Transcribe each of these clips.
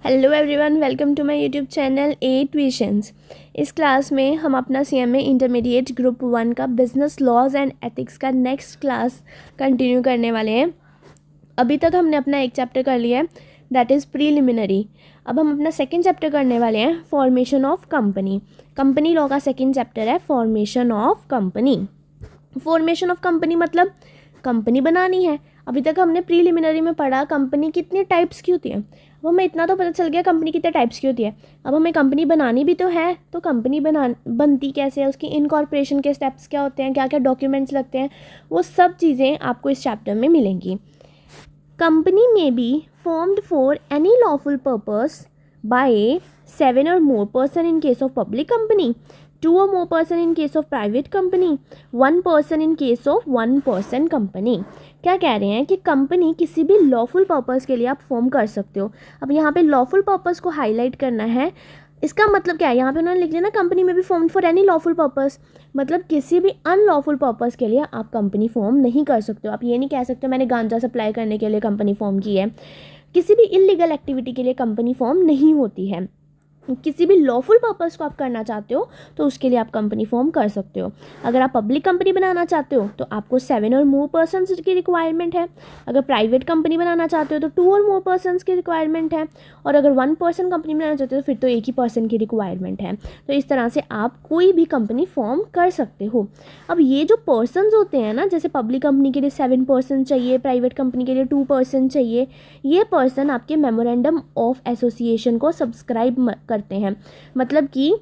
Hello everyone, welcome to my YouTube channel at Visions. इस class में हम अपना सीएमए इंटरमीडिएट ग्रुप 1 का बिजनेस लॉज एंड एथिक्स का नेक्स्ट क्लास कंटिन्यू करने वाले हैं। अभी तक हमने अपना एक चैप्टर कर लिया है, दैट इज़ प्रीलिमिनरी। अब हम अपना सेकंड चैप्टर करने वाले हैं, formation of company. Company law का सेकंड चैप्टर है formation of company. Formation of company मतलब कंपनी बनानी है। अभी तक हमने प्रीलिमिनरी में पढ़ा कंपनी कितने टाइप्स की होती है। अब हमें इतना तो पता चल गया कंपनी कितने टाइप्स की होती है। अब हमें कंपनी बनानी भी तो है, तो कंपनी बनती कैसे है, उसकी इनकॉर्पोरेशन के स्टेप्स क्या होते हैं, क्या क्या डॉक्यूमेंट्स लगते हैं, वो सब चीज़ें आपको इस चैप्टर में मिलेंगी। कंपनी में be formed for any lawful purpose bye 7 or more person in case of public company, 2 or more person in case of private company, 1 person in case of 1 person company। क्या कह रहे हैं कि company किसी भी lawful purpose के लिए आप फॉर्म कर सकते हो। अब यहाँ पे लॉफुल पर्पस को हाईलाइट करना है। इसका मतलब क्या है, यहाँ पे उन्होंने लिख दिया ना कंपनी में भी form for any lawful purpose, मतलब किसी भी अनलॉफुल पर्पस के लिए आप कंपनी फॉर्म नहीं कर सकते हो। आप ये नहीं कह सकते मैंने गांजा सप्लाई करने के लिए कंपनी फॉर्म की है। किसी भी इलीगल एक्टिविटी के लिए कंपनी फॉर्म नहीं होती है। किसी भी लॉफुल पर्पस को आप करना चाहते हो तो उसके लिए आप कंपनी फॉर्म कर सकते हो। अगर आप पब्लिक कंपनी बनाना चाहते हो तो आपको 7 और मोर पर्सन्स की रिक्वायरमेंट है। अगर प्राइवेट कंपनी बनाना चाहते हो तो 2 और मोर पर्सन्स की रिक्वायरमेंट है। और अगर 1 पर्सन कंपनी बनाना चाहते हो तो फिर तो एक ही पर्सन की रिक्वायरमेंट है। तो इस तरह से आप कोई भी कंपनी फॉर्म कर सकते हो। अब ये जो पर्सन्स होते हैं ना, जैसे पब्लिक कंपनी के लिए 7 पर्सन चाहिए, प्राइवेट कंपनी के लिए 2 पर्सन चाहिए, ये पर्सन आपके मेमोरेंडम ऑफ एसोसिएशन को सब्सक्राइब करते हैं। मतलब कि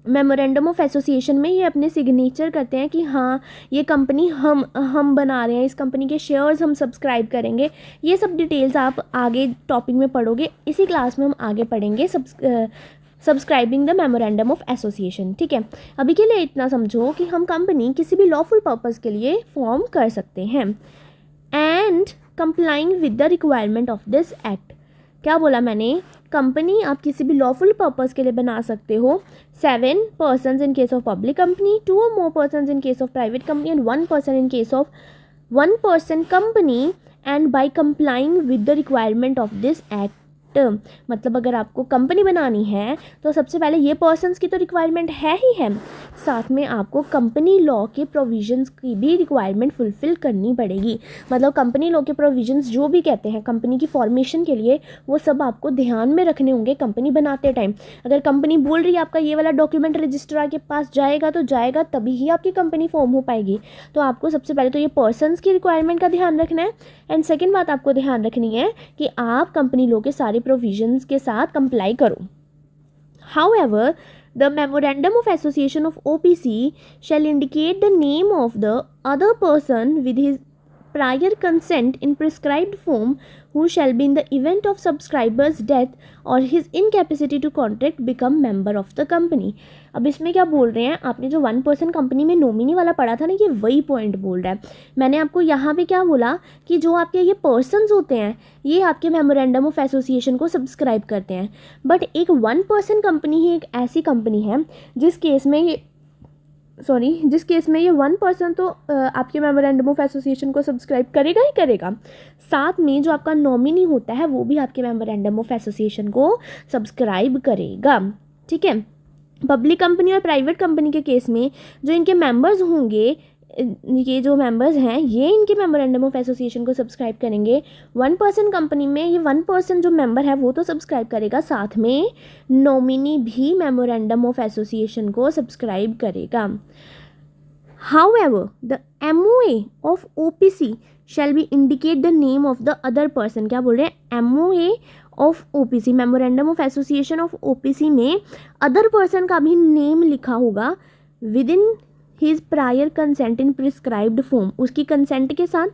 मेमोरेंडम ऑफ एसोसिएशन में ये अपने सिग्नेचर करते हैं कि हाँ ये कंपनी हम बना रहे हैं, इस कंपनी के शेयर्स हम सब्सक्राइब करेंगे। ये सब डिटेल्स आप आगे टॉपिक में पढ़ोगे। इसी क्लास में हम आगे पढ़ेंगे subscribing the memorandum of association. ठीक है, अभी के लिए इतना समझो कि हम कंपनी किसी भी लॉफुल पर्पस के लिए फॉर्म कर सकते हैं and complying with the requirement of this act. क्या बोला मैंने, कंपनी आप किसी भी लॉफुल पर्पस के लिए बना सकते हो। 7 persons in case of public company, 2 और more persons in case of private company and 1 person in case of 1 person company and by complying with the requirement of this act. मतलब अगर आपको company बनानी है तो सबसे पहले ये पर्सन्स की तो रिक्वायरमेंट है ही है, साथ में आपको कंपनी लॉ के प्रोविजंस की भी रिक्वायरमेंट फुलफिल करनी पड़ेगी। मतलब कंपनी लॉ के प्रोविजंस जो भी कहते हैं कंपनी की फॉर्मेशन के लिए, वो सब आपको ध्यान में रखने होंगे कंपनी बनाते टाइम। अगर कंपनी बोल रही है आपका ये वाला डॉक्यूमेंट रजिस्ट्रार के पास जाएगा तो जाएगा, तभी ही आपकी कंपनी फॉर्म हो पाएगी। तो आपको सबसे पहले तो ये पर्सन्स की रिक्वायरमेंट का ध्यान रखना है। एंड सेकेंड बात आपको ध्यान रखनी है कि आप कंपनी लॉ के सारे प्रोविजंस के साथ कंप्लाई करो। However, the memorandum of association of OPC shall indicate the name of the other person with his prior consent in prescribed form who shall be in the event of subscriber's death or his incapacity to contract become member of the company। अब इसमें क्या बोल रहे हैं, आपने जो 1 person company में nominee वाला पढ़ा था ना, ये वही पॉइंट बोल रहा है। मैंने आपको यहाँ पे क्या बोला कि जो आपके ये पर्सन्स होते हैं ये आपके मेमोरेंडम ऑफ एसोसिएशन को सब्सक्राइब करते हैं। बट एक 1 पर्सन कंपनी ही एक ऐसी कंपनी है जिस केस में ये 1 पर्सन तो आपके मेमोरेंडम ऑफ एसोसिएशन को सब्सक्राइब करेगा ही करेगा, साथ में जो आपका नॉमिनी होता है वो भी आपके मेमोरेंडम ऑफ एसोसिएशन को सब्सक्राइब करेगा। ठीक है, पब्लिक कंपनी और प्राइवेट कंपनी के केस में जो इनके मेंबर्स होंगे, ये जो मेंबर्स हैं ये इनके मेमोरेंडम ऑफ एसोसिएशन को सब्सक्राइब करेंगे। 1 पर्सन कंपनी में ये 1 पर्सन जो मेंबर है वो तो सब्सक्राइब करेगा, साथ में नॉमिनी भी मेमोरेंडम ऑफ एसोसिएशन को सब्सक्राइब करेगा। However, the MOA of OPC shall be indicate the name of the other person। क्या बोल रहे हैं, MOA of OPC memorandum of association of OPC में अदर पर्सन का भी नेम लिखा होगा with in his prior consent in prescribed form. उसकी कंसेंट के साथ,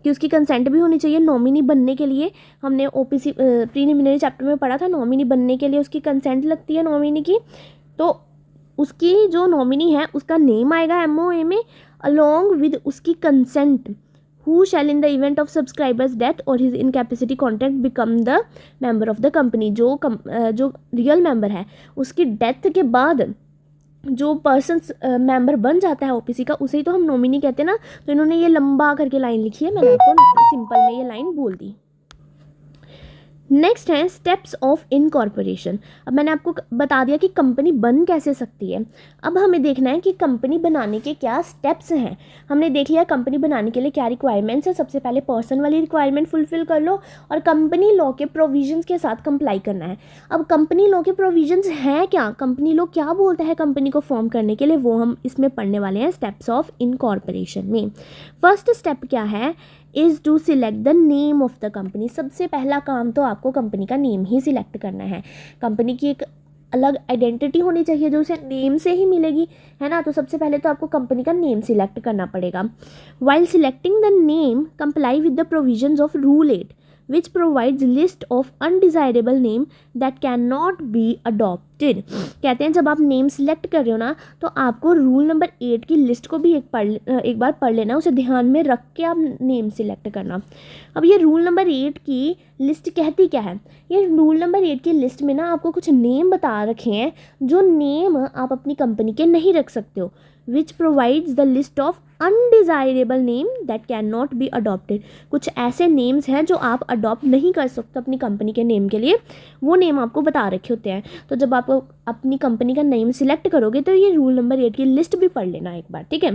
कि उसकी कंसेंट भी होनी चाहिए नॉमिनी बनने के लिए। हमने OPC प्रीलिमिनरी चैप्टर में पढ़ा था, नॉमिनी बनने के लिए उसकी कंसेंट लगती है नॉमिनी की। तो उसकी जो नॉमिनी है उसका नेम आएगा MOA में अलॉन्ग विद उसकी consent. Who shall in the event of subscribers death और his incapacity contract become the member of the company. जो रियल मेंबर है उसकी डेथ के बाद जो पर्सन मेंबर बन जाता है OPC का, उसे ही तो हम नॉमिनी कहते हैं ना। तो इन्होंने ये लंबा करके लाइन लिखी है, मैंने आपको सिंपल में ये लाइन बोल दी। नेक्स्ट है स्टेप्स ऑफ इनकॉर्पोरेशन। अब मैंने आपको बता दिया कि कंपनी बन कैसे सकती है। अब हमें देखना है कि कंपनी बनाने के क्या स्टेप्स हैं। हमने देख लिया कंपनी बनाने के लिए क्या रिक्वायरमेंट्स है। सबसे पहले पर्सन वाली रिक्वायरमेंट फुलफिल कर लो और कंपनी लॉ के प्रोविजंस के साथ कंप्लाई करना है। अब कंपनी लॉ के प्रोविजंस हैं क्या, कंपनी लॉ क्या बोलता है कंपनी को फॉर्म करने के लिए, वो हम इसमें पढ़ने वाले हैं स्टेप्स ऑफ इनकॉर्पोरेशन में। फर्स्ट स्टेप क्या है, is to select the name of the company. सबसे पहला काम तो आपको कंपनी का नेम ही सिलेक्ट करना है। कंपनी की एक अलग आइडेंटिटी होनी चाहिए जो उसे नेम से ही मिलेगी, है ना। तो सबसे पहले तो आपको कंपनी का नेम सिलेक्ट करना पड़ेगा। While selecting the name comply with the provisions of rule 8 which provides list of undesirable name that cannot be adopted। कहते हैं जब आप नेम सिलेक्ट कर रहे हो ना तो आपको रूल नंबर 8 की लिस्ट को भी एक बार पढ़ लेना, उसे ध्यान में रख के आप नेम सिलेक्ट करना। अब ये रूल नंबर 8 की लिस्ट कहती क्या है, ये रूल नंबर 8 की लिस्ट में ना आपको कुछ नेम बता रखे हैं जो नेम आप अपनी कंपनी के नहीं रख सकते हो। Which provides the list of undesirable name that can not be adopted. कुछ ऐसे नेम्स हैं जो आप अडॉप्ट नहीं कर सकते अपनी कंपनी के नेम के लिए, वो नेम आपको बता रखे होते हैं। तो जब आप अपनी कंपनी का नेम सिलेक्ट करोगे तो ये रूल नंबर 8 की लिस्ट भी पढ़ लेना एक बार, ठीक है।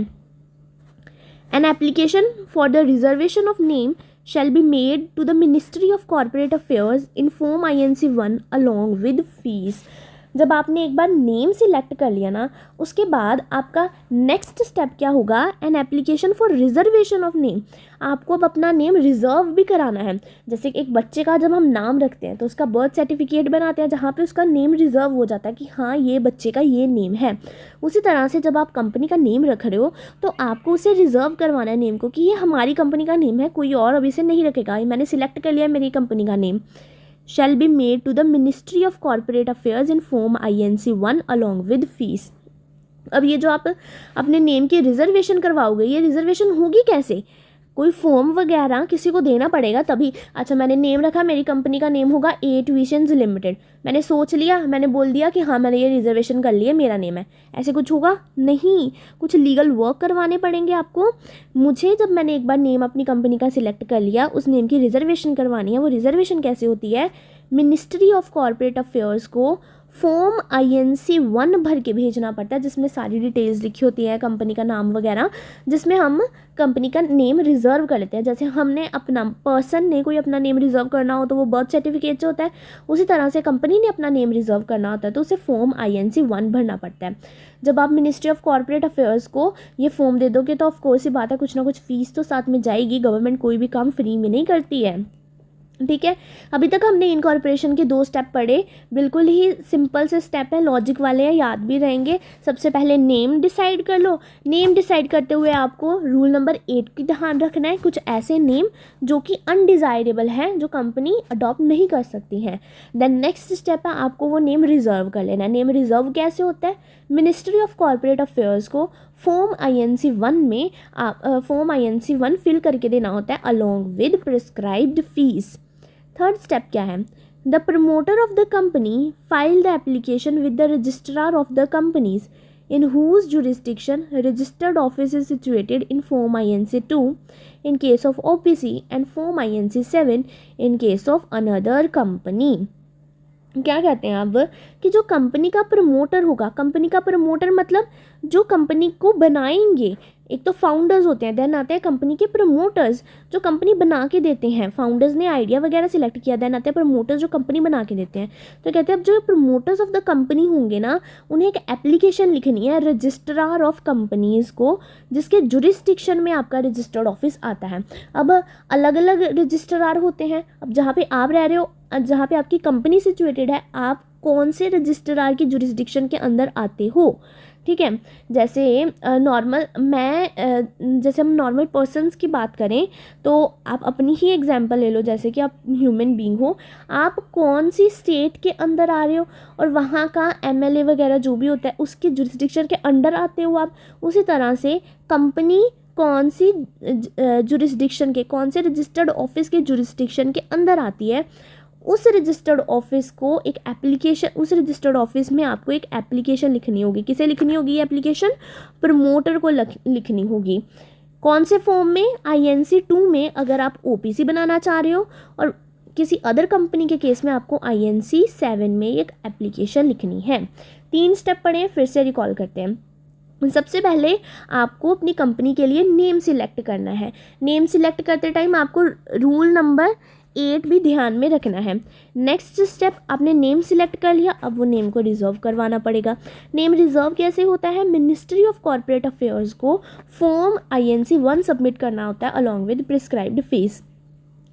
An application for the reservation of name shall be made to the Ministry of Corporate Affairs in Form INC1 along with fees। जब आपने एक बार नेम सिलेक्ट कर लिया ना उसके बाद आपका नेक्स्ट स्टेप क्या होगा, an application for reservation of name. आपको अब अपना नेम रिजर्व भी कराना है। जैसे एक बच्चे का जब हम नाम रखते हैं तो उसका बर्थ सर्टिफिकेट बनाते हैं जहाँ पे उसका नेम रिजर्व हो जाता है कि हाँ ये बच्चे का ये नेम है। उसी तरह से जब आप कंपनी का नेम रख रहे हो तो आपको उसे रिजर्व करवाना है नेम को कि ये हमारी कंपनी का नेम है, कोई और अभी से नहीं रखेगा, ये मैंने सिलेक्ट कर लिया मेरी कंपनी का name. shall be made to the Ministry of Corporate Affairs in Form INC1 along with fees। अब ये जो आप अपने नेम की रिजर्वेशन करवाओगे, ये रिजर्वेशन होगी कैसे, कोई फॉर्म वगैरह किसी को देना पड़ेगा तभी। अच्छा मैंने नेम रखा, मेरी कंपनी का नेम होगा 8 विजन्स लिमिटेड, मैंने सोच लिया, मैंने बोल दिया कि हाँ मैंने ये रिजर्वेशन कर लिया, मेरा नेम है, ऐसे कुछ होगा नहीं। कुछ लीगल वर्क करवाने पड़ेंगे आपको। मुझे जब मैंने एक बार नेम अपनी कंपनी का सिलेक्ट कर लिया, उस नेम की रिजर्वेशन करवानी है। वो रिजर्वेशन कैसे होती है, मिनिस्ट्री ऑफ कॉर्पोरेट अफेयर्स को फॉर्म INC1 भर के भेजना पड़ता है जिसमें सारी डिटेल्स लिखी होती है, कंपनी का नाम वगैरह, जिसमें हम कंपनी का नेम रिजर्व कर लेते हैं। जैसे हमने अपना पर्सन ने कोई अपना नेम रिजर्व करना हो तो वो बर्थ सर्टिफिकेट से होता है, उसी तरह से कंपनी ने अपना नेम रिजर्व करना होता है तो उसे फॉर्म INC1 भरना पड़ता है। जब आप मिनिस्ट्री ऑफ कॉर्पोरेट अफेयर्स को ये फॉर्म दे दोगे तो ऑफकोर्स ही बात है कुछ ना कुछ फ़ीस तो साथ में जाएगी। गवर्नमेंट कोई भी काम फ्री में नहीं करती है, ठीक है। अभी तक हमने इनकॉर्पोरेशन के 2 स्टेप पढ़े, बिल्कुल ही सिंपल से स्टेप है, लॉजिक वाले हैं, याद भी रहेंगे। सबसे पहले नेम डिसाइड कर लो। नेम डिसाइड करते हुए आपको रूल नंबर 8 की ध्यान रखना है, कुछ ऐसे नेम जो कि अनडिज़ायरेबल हैं, जो कंपनी अडॉप्ट नहीं कर सकती हैं। देन नेक्स्ट स्टेप है आपको वो नेम रिजर्व कर लेना है। नेम रिजर्व कैसे होता है, मिनिस्ट्री ऑफ कॉर्पोरेट अफेयर्स को फॉर्म INC1 में फॉर्म INC1 फिल करके देना होता है along with prescribed fees. Third step क्या है, the promoter of the company file the application with the registrar of the companies in whose jurisdiction registered office is situated in Form INC2 in case of OPC and Form INC7 in case of another company। क्या कहते हैं अब कि जो company का promoter होगा, company का promoter मतलब जो कंपनी को बनाएंगे, एक तो फाउंडर्स होते हैं, देन आते हैं कंपनी के प्रमोटर्स जो कंपनी बना के देते हैं। फाउंडर्स ने आइडिया वगैरह सिलेक्ट किया, देन आते हैं प्रमोटर्स जो कंपनी बना के देते हैं। तो कहते हैं अब जो प्रमोटर्स ऑफ द कंपनी होंगे ना, उन्हें एक एप्लीकेशन लिखनी है रजिस्ट्रार ऑफ कंपनीज़ को, जिसके जुरिस्डिक्शन में आपका रजिस्टर्ड ऑफिस आता है। अब अलग अलग रजिस्ट्रार होते हैं। अब जहाँ पे आप रह रहे हो, जहाँ पे आपकी कंपनी सिचुएटेड है, आप कौन से रजिस्ट्रार की जुरिस्डिक्शन के अंदर आते हो, ठीक है। जैसे जैसे हम नॉर्मल पर्सन्स की बात करें तो आप अपनी ही एग्जांपल ले लो। जैसे कि आप ह्यूमन बीइंग हो, आप कौन सी स्टेट के अंदर आ रहे हो और वहाँ का MLA वगैरह जो भी होता है उसके जुरिस्डिक्शन के अंडर आते हो आप। उसी तरह से कंपनी कौन सी जुरिस्डिक्शन के, कौन से रजिस्टर्ड ऑफिस के जुरिस्डिक्शन के अंदर आती है, उस रजिस्टर्ड ऑफिस को एक एप्लीकेशन, उस रजिस्टर्ड ऑफिस में आपको एक एप्लीकेशन लिखनी होगी। किसे लिखनी होगी ये एप्लीकेशन, प्रमोटर को लिखनी होगी। कौन से फॉर्म में, INC2 में अगर आप OPC बनाना चाह रहे हो, और किसी अदर कंपनी के केस में आपको INC 7 में एक एप्लीकेशन लिखनी है। 3 स्टेप पढ़े, फिर से रिकॉल करते हैं। सबसे पहले आपको अपनी कंपनी के लिए नेम सिलेक्ट करना है। नेम सिलेक्ट करते टाइम आपको रूल नंबर 8 भी ध्यान में रखना है। नेक्स्ट स्टेप, आपने नेम सिलेक्ट कर लिया, अब वो नेम को रिजर्व करवाना पड़ेगा। नेम रिजर्व कैसे होता है? मिनिस्ट्री ऑफ कॉर्पोरेट अफेयर्स को फॉर्म INC 1 सबमिट करना होता है along with prescribed fees.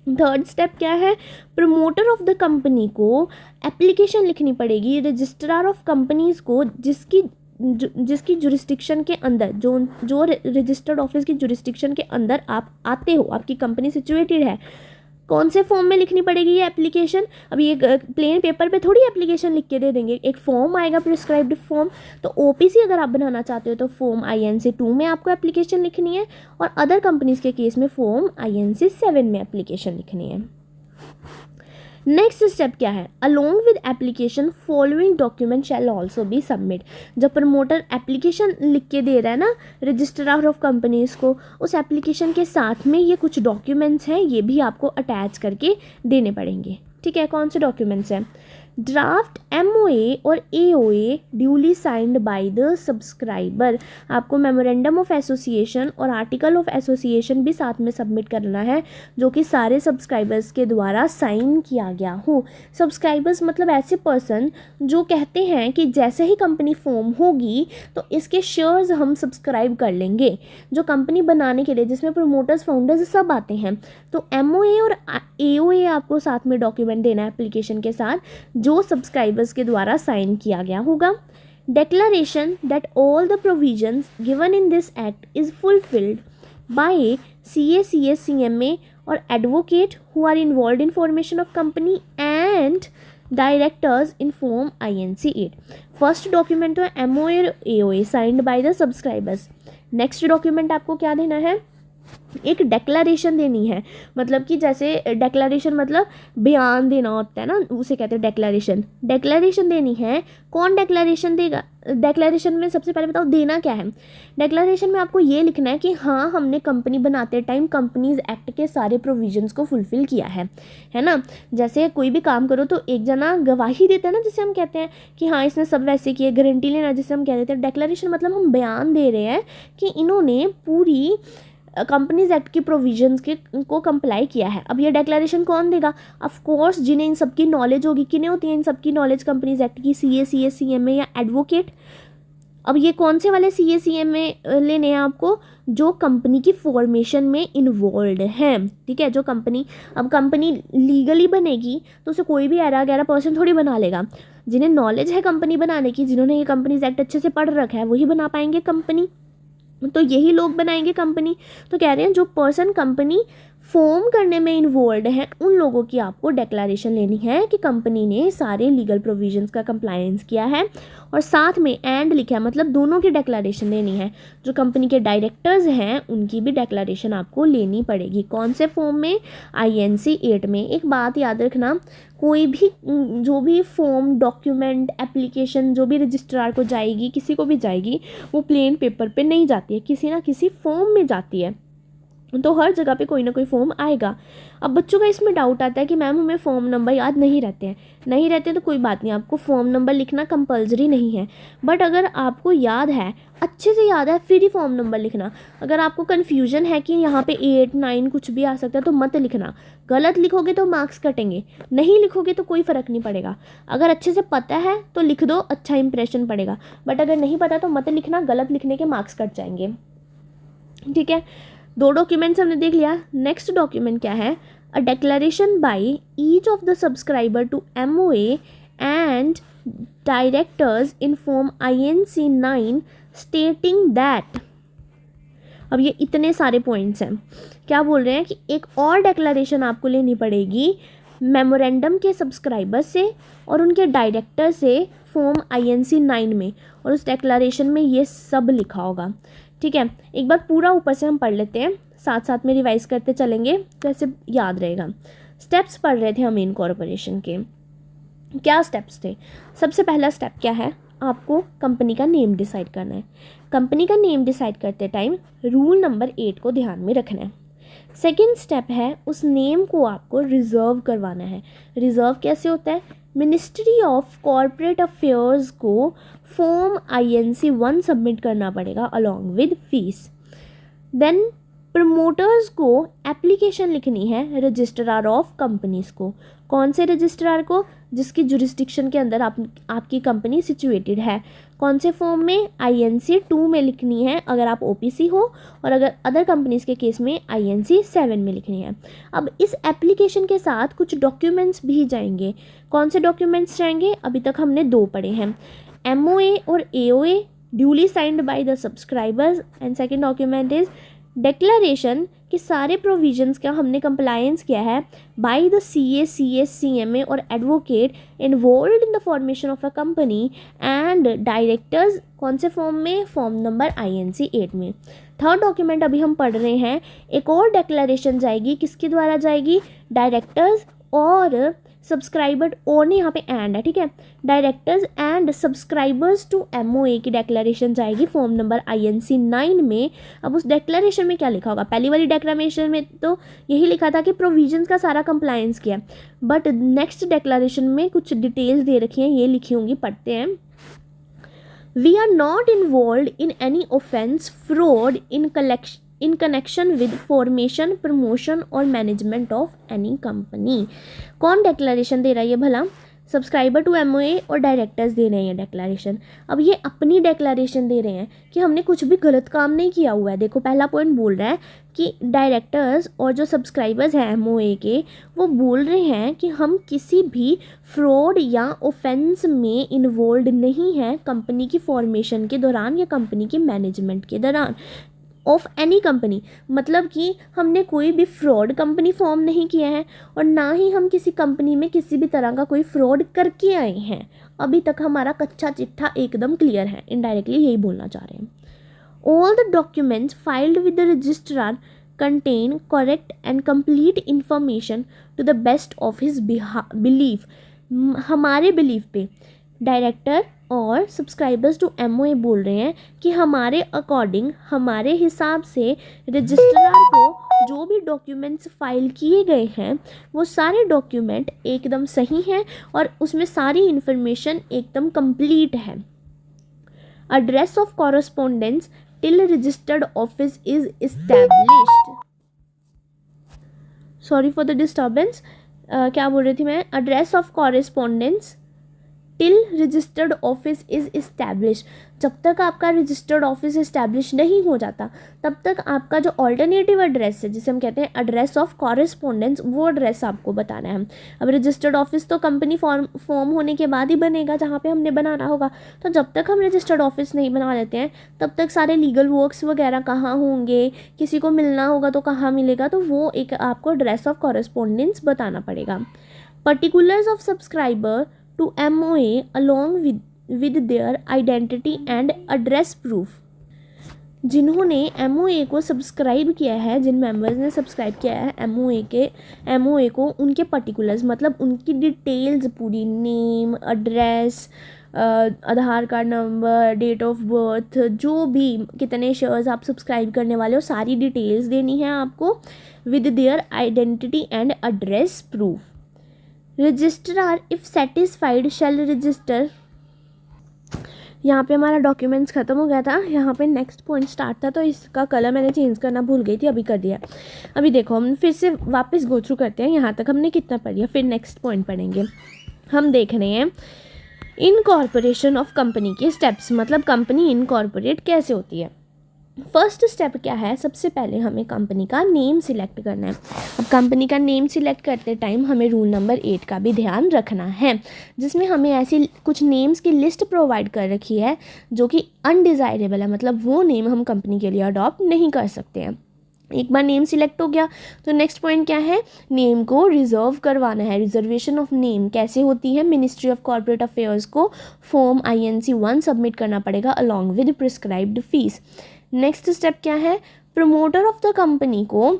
Third step क्या है? प्रमोटर ऑफ द कंपनी को एप्लीकेशन लिखनी पड़ेगी रजिस्ट्रार ऑफ कंपनीज़ को, जिसकी जुरिस्डिक्शन के अंदर, जो रजिस्टर्ड ऑफिस की जुरिस्डिक्शन के अंदर आप आते हो, आपकी कंपनी सिचुएटेड है। कौन से फॉर्म में लिखनी पड़ेगी ये एप्लीकेशन? अब ये प्लेन पेपर पे थोड़ी एप्लीकेशन लिख के दे देंगे, एक फॉर्म आएगा प्रिस्क्राइब्ड फॉर्म। तो OPC अगर आप बनाना चाहते हो तो फॉर्म INC 2 में आपको एप्लीकेशन लिखनी है, और अदर कंपनीज़ के केस में फॉर्म INC 7 में एप्लीकेशन लिखनी है। नेक्स्ट स्टेप क्या है? Along with application following document shall also be submit. जब प्रमोटर एप्लीकेशन लिख के दे रहा है ना रजिस्ट्रार ऑफ कंपनीज़ को, उस एप्लीकेशन के साथ में ये कुछ डॉक्यूमेंट्स हैं, ये भी आपको अटैच करके देने पड़ेंगे। ठीक है, कौन से डॉक्यूमेंट्स हैं? ड्राफ्ट MOA और AOA duly signed by the subscriber. आपको मेमोरेंडम ऑफ एसोसिएशन और आर्टिकल ऑफ एसोसिएशन भी साथ में सबमिट करना है, जो कि सारे सब्सक्राइबर्स के द्वारा साइन किया गया हो। सब्सक्राइबर्स मतलब ऐसे पर्सन जो कहते हैं कि जैसे ही कंपनी फॉर्म होगी तो इसके शेयर्स हम सब्सक्राइब कर लेंगे, जो कंपनी बनाने के लिए, जिसमें प्रोमोटर्स, फाउंडर्स सब आते हैं। तो MOA और AOA आपको साथ में डॉक्यूमेंट देना है एप्लीकेशन के साथ, जो सब्सक्राइबर्स के द्वारा साइन किया गया होगा। Declaration that all the provisions given in this act is fulfilled by CA, CS, CMA or advocate who are involved in formation of company and directors in form INC 8। First document तो है MOA और AOA signed by the subscribers. Next document आपको क्या देना है? एक डेक्लारेशन देनी है। मतलब कि जैसे डेक्लारेशन मतलब बयान देना होता है ना, उसे कहते हैं डेक्लारेशन। डेक्लारेशन देनी है। कौन डेक्लारेशन देगा? डेक्लारेशन में सबसे पहले बताओ देना क्या है। डेक्लारेशन में आपको ये लिखना है कि हाँ, हमने कंपनी बनाते टाइम कंपनीज एक्ट के सारे प्रोविजंस को फुलफिल किया है ना। जैसे कोई भी काम करो तो एक जना गवाही देता है ना, जिसे हम कहते हैं कि हाँ इसने सब वैसे किए, गारंटी लेना जिसे हम कह देते हैं। डेक्लारेशन मतलब हम बयान दे रहे हैं कि इन्होंने पूरी कंपनीज एक्ट की प्रोविजंस को कंप्लाई किया है। अब ये डेक्लेरेशन कौन देगा? ऑफ कोर्स जिन्हें इन सब की नॉलेज होगी। किन्हें होती है इन सब की नॉलेज कंपनीज एक्ट की? CA, CS, CMA या एडवोकेट। अब ये कौन से वाले CA, CMA लेने हैं आपको? जो कंपनी की फॉर्मेशन में इन्वॉल्व हैं। ठीक है, जो कंपनी, अब कंपनी लीगली बनेगी तो उसे कोई भी 11 पर्सन थोड़ी बना लेगा। जिन्हें नॉलेज है कंपनी बनाने की, जिन्होंने ये कंपनीज एक्ट अच्छे से पढ़ रखा है, वही बना पाएंगे कंपनी। तो यही लोग बनाएंगे कंपनी। तो कह रहे हैं जो पर्सन कंपनी फॉर्म करने में इन्वॉल्व हैं, उन लोगों की आपको डेक्लारेशन लेनी है कि कंपनी ने सारे लीगल प्रोविजंस का कंप्लायंस किया है, और साथ में एंड लिखा है, मतलब दोनों की डेक्लारेशन लेनी है। जो कंपनी के डायरेक्टर्स हैं उनकी भी डेक्लारेशन आपको लेनी पड़ेगी। कौन से फॉर्म में? INC 8 में। एक बात याद रखना, कोई भी जो भी फॉर्म, डॉक्यूमेंट, एप्लीकेशन जो भी रजिस्ट्रार को जाएगी, किसी को भी जाएगी, वो प्लेन पेपर पे नहीं जाती है, किसी ना किसी फॉर्म में जाती है। तो हर जगह पे कोई ना कोई फॉर्म आएगा। अब बच्चों का इसमें डाउट आता है कि मैम हमें फॉर्म नंबर याद नहीं रहते तो कोई बात नहीं, आपको फॉर्म नंबर लिखना कंपलसरी नहीं है। बट अगर आपको याद है, अच्छे से याद है, फिर ही फॉर्म नंबर लिखना। अगर आपको कन्फ्यूजन है कि यहाँ पे 8, 9 कुछ भी आ सकता है तो मत लिखना। गलत लिखोगे तो मार्क्स कटेंगे, नहीं लिखोगे तो कोई फ़र्क नहीं पड़ेगा। अगर अच्छे से पता है तो लिख दो, अच्छा इंप्रेशन पड़ेगा। बट अगर नहीं पता तो मत लिखना, गलत लिखने के मार्क्स कट जाएंगे। ठीक है, 2 डॉक्यूमेंट्स हमने देख लिया। नेक्स्ट डॉक्यूमेंट क्या है? A declaration by each of the subscriber to MOA and directors in form INC 9 stating that. अब ये इतने सारे पॉइंट्स हैं। क्या बोल रहे हैं कि एक और डेक्लेरेशन आपको लेनी पड़ेगी मेमोरेंडम के सब्सक्राइबर से और उनके डायरेक्टर से फॉर्म INC 9 में, और उस डेक्लेरेशन में ये सब लिखा होगा। ठीक है, एक बार पूरा ऊपर से हम पढ़ लेते हैं, साथ साथ में रिवाइज करते चलेंगे तो ऐसे याद रहेगा। स्टेप्स पढ़ रहे थे हम इनकॉर्पोरेशन के। क्या स्टेप्स थे? सबसे पहला स्टेप क्या है? आपको कंपनी का नेम डिसाइड करना है। कंपनी का नेम डिसाइड करते टाइम रूल नंबर 8 को ध्यान में रखना है। सेकेंड स्टेप है उस नेम को आपको रिजर्व करवाना है। रिजर्व कैसे होता है? मिनिस्ट्री ऑफ कॉर्पोरेट अफेयर्स को फॉर्म INC1 सबमिट करना पड़ेगा along with fees. Then promoters को एप्लीकेशन लिखनी है रजिस्ट्रार ऑफ कंपनीज को। कौन से रजिस्ट्रार को? जिसकी जुरिस्डिक्शन के अंदर आपकी कंपनी सिचुएटेड है। कौन से फॉर्म में? INC2 में लिखनी है अगर आप OPC हो, और अगर अदर कंपनीज के केस में INC7 में लिखनी है। अब इस एप्लीकेशन के साथ कुछ डॉक्यूमेंट्स भी जाएंगे। कौन से डॉक्यूमेंट्स जाएंगे? अभी तक हमने 2 पढ़े हैं, MOA और AOA duly signed by the subscribers. And second document is declaration कि सारे प्रोविजंस का हमने कंप्लायंस किया है by the CA, CS, CMA और advocate involved in the formation of a company and directors. कौन से फॉर्म में? फॉर्म नंबर INC8 में। थर्ड डॉक्यूमेंट अभी हम पढ़ रहे हैं, एक और डेक्लरेशन जाएगी, किसके द्वारा जाएगी? डायरेक्टर्स और सब्सक्राइबर, और नहीं यहाँ पे एंड है, ठीक है। Directors and subscribers to MOA की डेक्लरेशन जाएगी फॉर्म नंबर INC9 में। अब उस डेक्लरेशन में क्या लिखा होगा? पहली वाली डेक्लरेशन में तो यही लिखा था कि प्रोविजंस का सारा कंप्लायंस किया, बट नेक्स्ट डेक्लरेशन में कुछ डिटेल्स दे रखी हैं, ये लिखी होंगी, पढ़ते हैं। We are not involved in any offense, fraud in connection with formation, promotion और management of any company। कौन डेक्लरेशन दे रहा है ये भला? सब्सक्राइबर टू MOA और डायरेक्टर्स दे रहे हैं डेक्लरेशन। अब ये अपनी डेक्लरेशन दे रहे हैं कि हमने कुछ भी गलत काम नहीं किया हुआ है। देखो पहला पॉइंट बोल रहा है कि डायरेक्टर्स और जो सब्सक्राइबर्स हैं MOA के, वो बोल रहे हैं कि हम किसी भी फ्रॉड या ऑफेंस में इन्वॉल्व नहीं हैं कंपनी की फॉर्मेशन के दौरान या कंपनी की मैनेजमेंट के दौरान। ऑफ एनी कंपनी मतलब कि हमने कोई भी फ्रॉड कंपनी फॉर्म नहीं किया है, और ना ही हम किसी कंपनी में किसी भी तरह का कोई फ्रॉड करके आए हैं। अभी तक हमारा कच्चा चिट्ठा एकदम क्लियर है, इनडायरेक्टली यही बोलना चाह रहे हैं। All the documents filed with the registrar contain correct and complete information to the best of his belief. हमारे बिलीफ पे डायरेक्टर और सब्सक्राइबर्स टू MOA बोल रहे हैं कि हमारे अकॉर्डिंग, हमारे हिसाब से रजिस्ट्रार को जो भी डॉक्यूमेंट्स फाइल किए गए हैं वो सारे डॉक्यूमेंट एकदम सही हैं और उसमें सारी इन्फॉर्मेशन एकदम कंप्लीट है। Address of correspondence till registered office is established. Sorry for the disturbance, क्या बोल रही थी मैं? Address of correspondence till registered office is establish. जब तक आपका रजिस्टर्ड ऑफिस इस्टेब्लिश नहीं हो जाता तब तक आपका जो ऑल्टरनेटिव एड्रेस है, जिसे हम कहते हैं एड्रेस ऑफ कॉरेस्पॉन्डेंस, वो एड्रेस आपको बताना है। अब रजिस्टर्ड ऑफिस तो कंपनी फॉर्म होने के बाद ही बनेगा जहाँ पे हमने बनाना होगा, तो जब तक हम रजिस्टर्ड ऑफिस नहीं बना लेते हैं तब तक सारे लीगल वर्क्स वगैरह कहाँ होंगे, किसी को मिलना होगा तो कहाँ मिलेगा, तो वो एक आपको एड्रेस ऑफ कॉरेस्पॉन्डेंस बताना पड़ेगा। Particulars of subscriber to MOA along with their identity and address proof। जिन्होंने MOA को सब्सक्राइब किया है, जिन मेंबर्स ने सब्सक्राइब किया है MOA को, उनके पर्टिकुलर्स मतलब उनकी डिटेल्स पूरी, name, address, Aadhaar card number, date of birth, जो भी कितने शेयर्स आप सब्सक्राइब करने वाले हो, सारी डिटेल्स देनी है आपको with their identity and address proof. Registrar if satisfied shall register. यहाँ पे हमारा डॉक्यूमेंट्स ख़त्म हो गया था, यहाँ पे नेक्स्ट पॉइंट स्टार्ट था, तो इसका कलर मैंने चेंज करना भूल गई थी, अभी कर दिया। अभी देखो हम फिर से वापस गो थ्रू करते हैं, यहाँ तक हमने कितना पढ़ लिया, फिर नेक्स्ट पॉइंट पढ़ेंगे। हम देख रहे हैं इनकॉर्पोरेशन ऑफ कंपनी के स्टेप्स, मतलब कंपनी इनकॉर्पोरेट कैसे होती है। फर्स्ट स्टेप क्या है? सबसे पहले हमें कंपनी का नेम सिलेक्ट करना है। अब कंपनी का नेम सिलेक्ट करते टाइम हमें रूल नंबर 8 का भी ध्यान रखना है, जिसमें हमें ऐसी कुछ नेम्स की लिस्ट प्रोवाइड कर रखी है जो कि अनडिज़ायरेबल है, मतलब वो नेम हम कंपनी के लिए अडॉप्ट नहीं कर सकते हैं। एक बार नेम सिलेक्ट हो गया तो नेक्स्ट पॉइंट क्या है? नेम को रिजर्व करवाना है। रिजर्वेशन ऑफ नेम कैसे होती है? मिनिस्ट्री ऑफ कॉर्पोरेट अफेयर्स को फॉर्म INC1 सबमिट करना पड़ेगा along with prescribed fees. Next step क्या है? प्रमोटर ऑफ द कंपनी को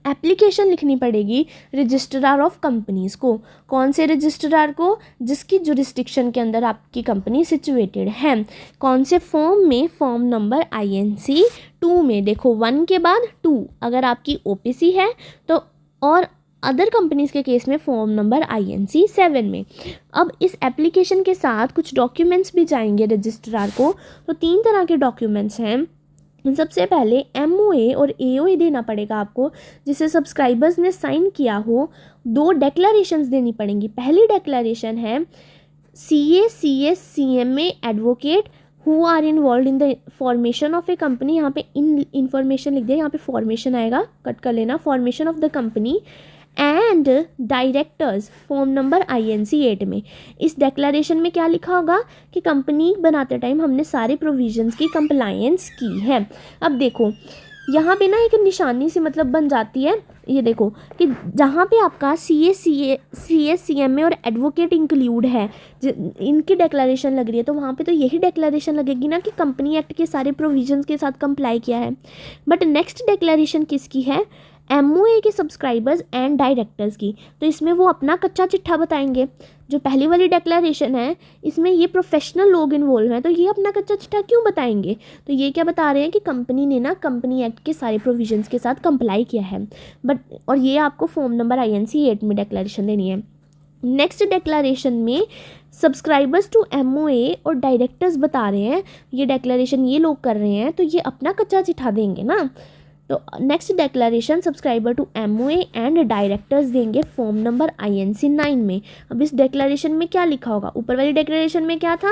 एप्लीकेशन लिखनी पड़ेगी रजिस्ट्रार ऑफ कंपनीज़ को। कौन से रजिस्ट्रार को? जिसकी जुरिस्डिक्शन के अंदर आपकी कंपनी सिचुएटेड है। कौन से फॉर्म में? फॉर्म नंबर INC 2 में। देखो 1 के बाद 2 अगर आपकी OPC है तो, और अदर कंपनीज़ के केस में फॉर्म नंबर INC 7 में। अब इस एप्लीकेशन के साथ कुछ डॉक्यूमेंट्स भी जाएंगे रजिस्ट्रार को। तो 3 तरह के डॉक्यूमेंट्स हैं। सबसे पहले MOA और AOA देना पड़ेगा आपको, जिसे सब्सक्राइबर्स ने साइन किया हो। 2 डेक्लरेशंस देनी पड़ेंगी। पहली डेक्लरेशन है CA CS CMA advocate who are involved in the formation of a company. यहाँ पे इन इन्फॉर्मेशन लिख दिया, यहाँ पे फॉर्मेशन आएगा, कट कर लेना। Formation of the company and directors, form number INC 8 में। इस डेक्लरेशन में क्या लिखा होगा कि कंपनी बनाते टाइम हमने सारे प्रोविजंस की कंप्लायंस की है। अब देखो यहाँ पे ना एक निशानी सी मतलब बन जाती है, ये देखो कि जहाँ पे आपका CS CMA और एडवोकेट इंक्लूड है, इनकी डेक्लरेशन लग रही है, तो वहाँ पे तो यही डेक्लरेशन लगेगी ना कि कंपनी एक्ट के सारे प्रोविजंस के साथ कंप्लाई किया है। बट नेक्स्ट डेक्लरेशन किसकी है? MOA के सब्सक्राइबर्स एंड डायरेक्टर्स की। तो इसमें वो अपना कच्चा चिट्ठा बताएंगे। जो पहली वाली डेक्लरेशन है इसमें ये प्रोफेशनल लोग इन्वॉल्व हैं, तो ये अपना कच्चा चिट्ठा क्यों बताएंगे? तो ये क्या बता रहे हैं कि कंपनी ने ना कंपनी एक्ट के सारे प्रोविजंस के साथ कंप्लाई किया है। बट और ये आपको फॉर्म नंबर INC 8 में डेक्लरेशन देनी है। नेक्स्ट डेक्लरेशन में सब्सक्राइबर्स टू MOA और डायरेक्टर्स बता रहे हैं, ये डेक्लरेशन ये लोग कर रहे हैं, तो ये अपना कच्चा चिट्ठा देंगे ना। तो next declaration subscriber to MOA and directors देंगे फॉर्म नंबर INC 9 में। अब इस डेक्लरेशन में क्या लिखा होगा? ऊपर वाली डेक्लरेशन में क्या था?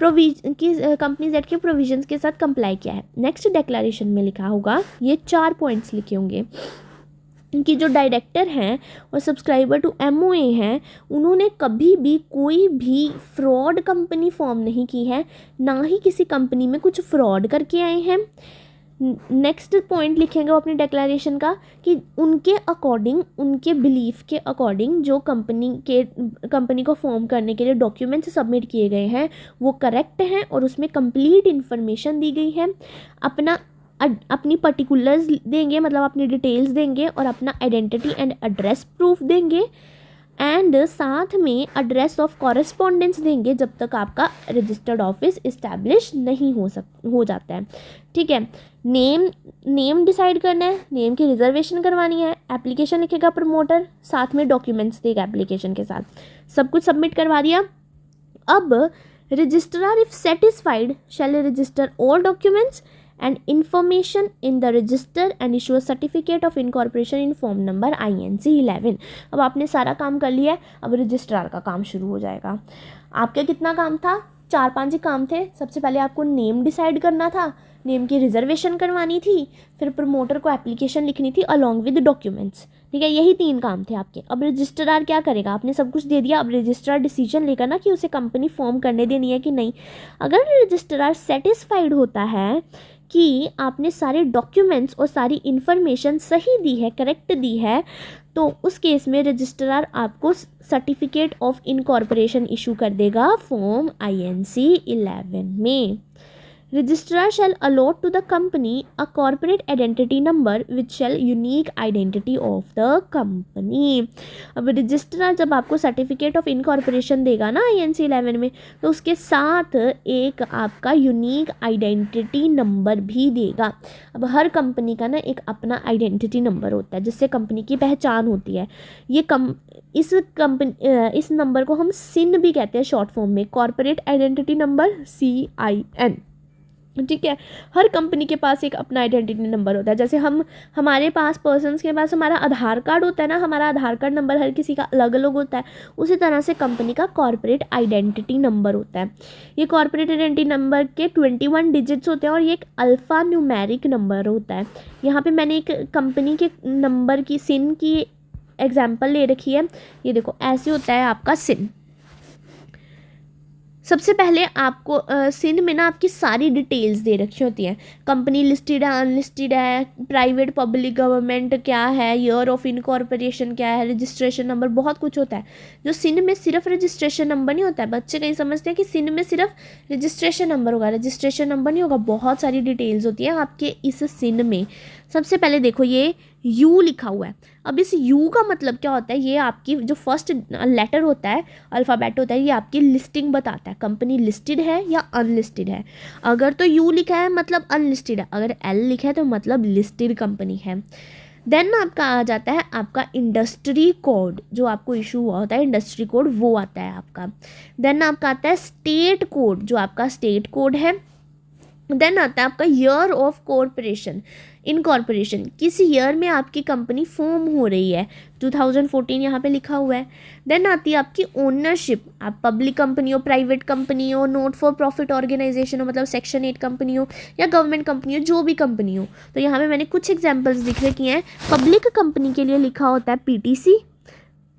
कंपनीज एक्ट के प्रोविजंस के साथ कंप्लाई किया है। नेक्स्ट डेक्लरेशन में लिखा होगा, ये 4 पॉइंट्स लिखे होंगे कि जो डायरेक्टर हैं और सब्सक्राइबर टू MOA हैं, उन्होंने कभी भी कोई भी फ्रॉड कंपनी फॉर्म नहीं की है, ना ही किसी कंपनी में कुछ फ्रॉड करके आए हैं। नेक्स्ट पॉइंट लिखेंगे वो अपनी डेक्लरेशन का कि उनके अकॉर्डिंग, उनके बिलीफ के अकॉर्डिंग जो कंपनी को फॉर्म करने के लिए डॉक्यूमेंट्स सबमिट किए गए हैं वो करेक्ट हैं और उसमें कंप्लीट इन्फॉर्मेशन दी गई है। अपनी पर्टिकुलर्स देंगे, मतलब अपनी डिटेल्स देंगे और अपना आइडेंटिटी एंड एड्रेस प्रूफ देंगे, एंड साथ में एड्रेस ऑफ कॉरेस्पॉन्डेंस देंगे जब तक आपका रजिस्टर्ड ऑफिस इस्टेब्लिश नहीं हो जाता है। ठीक है। नेम डिसाइड करना है, नेम की रिजर्वेशन करवानी है, एप्लीकेशन लिखेगा प्रमोटर, साथ में डॉक्यूमेंट्स देगा एप्लीकेशन के साथ। सब कुछ सबमिट करवा दिया। अब registrar if satisfied shall register all documents and information in the register and issue a certificate of incorporation in form number INC 11। अब आपने सारा काम कर लिया है, अब रजिस्ट्रार का काम शुरू हो जाएगा। आपका कितना काम था? 4-5 ही काम थे। सबसे पहले आपको नेम डिसाइड करना था, नेम की रिजर्वेशन करवानी थी, फिर प्रमोटर को एप्लीकेशन लिखनी थी अलॉन्ग विद डॉक्यूमेंट्स। ठीक है, यही 3 काम थे आपके। अब रजिस्ट्रार क्या करेगा? आपने सब कुछ दे दिया, अब रजिस्ट्रार डिसीजन लेगा ना कि उसे कंपनी फॉर्म करने देनी है कि नहीं। अगर रजिस्ट्रार सेटिस्फाइड होता है कि आपने सारे डॉक्यूमेंट्स और सारी इन्फॉर्मेशन सही दी है, करेक्ट दी है, तो उस केस में रजिस्ट्रार आपको सर्टिफिकेट ऑफ इनकॉर्पोरेशन इशू कर देगा फॉर्म INC 11 में। Registrar shall allot to the company a corporate identity number which shall unique identity of the company। अब रजिस्ट्रार जब आपको सर्टिफिकेट ऑफ इनकॉर्पोरेशन देगा ना INC 11 में, तो उसके साथ एक आपका यूनिक आइडेंटिटी नंबर भी देगा। अब हर कंपनी का ना एक अपना आइडेंटिटी नंबर होता है जिससे कंपनी की पहचान होती है। इस नंबर को हम SIN भी कहते हैं शॉर्ट फॉर्म में, कॉर्पोरेट आइडेंटिटी नंबर CIN। ठीक है, हर कंपनी के पास एक अपना आइडेंटिटी नंबर होता है। जैसे हमारे पास पर्सन्स के पास हमारा आधार कार्ड होता है ना, हमारा आधार कार्ड नंबर हर किसी का अलग अलग होता है, उसी तरह से कंपनी का कॉर्पोरेट आइडेंटिटी नंबर होता है। ये कॉर्पोरेट आइडेंटिटी नंबर के 21 डिजिट्स होते हैं और ये एक अल्फ़ा न्यूमेरिक नंबर होता है। यहाँ पे मैंने एक कंपनी के नंबर की SIN की एग्जाम्पल ले रखी है। ये देखो ऐसे होता है आपका SIN। सबसे पहले आपको SIN में ना आपकी सारी डिटेल्स दे रखी होती हैं। कंपनी लिस्टेड है, अनलिस्टेड है, प्राइवेट पब्लिक गवर्नमेंट क्या है, ईयर ऑफ इनकॉर्पोरेशन क्या है, रजिस्ट्रेशन नंबर, बहुत कुछ होता है। जो SIN में सिर्फ रजिस्ट्रेशन नंबर नहीं होता है। बच्चे कहीं समझते हैं कि SIN में सिर्फ रजिस्ट्रेशन नंबर होगा, रजिस्ट्रेशन नंबर नहीं होगा। बहुत सारी डिटेल्स होती हैं आपके इस SIN में। सबसे पहले देखो ये यू लिखा हुआ है। अब इस यू का मतलब क्या होता है, ये आपकी जो फर्स्ट लेटर होता है, अल्फ़ाबेट होता है, ये आपकी लिस्टिंग बताता है, कंपनी लिस्टेड है या अनलिस्टेड है। अगर तो यू लिखा है मतलब अनलिस्टेड है, अगर एल लिखा है तो मतलब लिस्टेड कंपनी है। देन आपका आ जाता है आपका इंडस्ट्री कोड, जो आपको इशू हुआ होता है इंडस्ट्री कोड, वो आता है आपका। देन आपका आता है स्टेट कोड, जो आपका स्टेट कोड है। देन आता है आपका ईयर ऑफ कॉरपोरेशन, इनकॉर्पोरेशन, किस ईयर में आपकी कंपनी फॉर्म हो रही है, 2014 यहाँ पे लिखा हुआ है। देन आती है आपकी ओनरशिप, आप पब्लिक कंपनी हो, प्राइवेट कंपनी हो, नॉट फॉर प्रॉफिट ऑर्गेनाइजेशन हो, मतलब सेक्शन 8 कंपनी हो या गवर्नमेंट कंपनी हो, जो भी कंपनी हो। तो यहाँ पे मैंने कुछ एग्जाम्पल्स लिख रखे हैं। पब्लिक कंपनी के लिए लिखा होता है पीटीसी,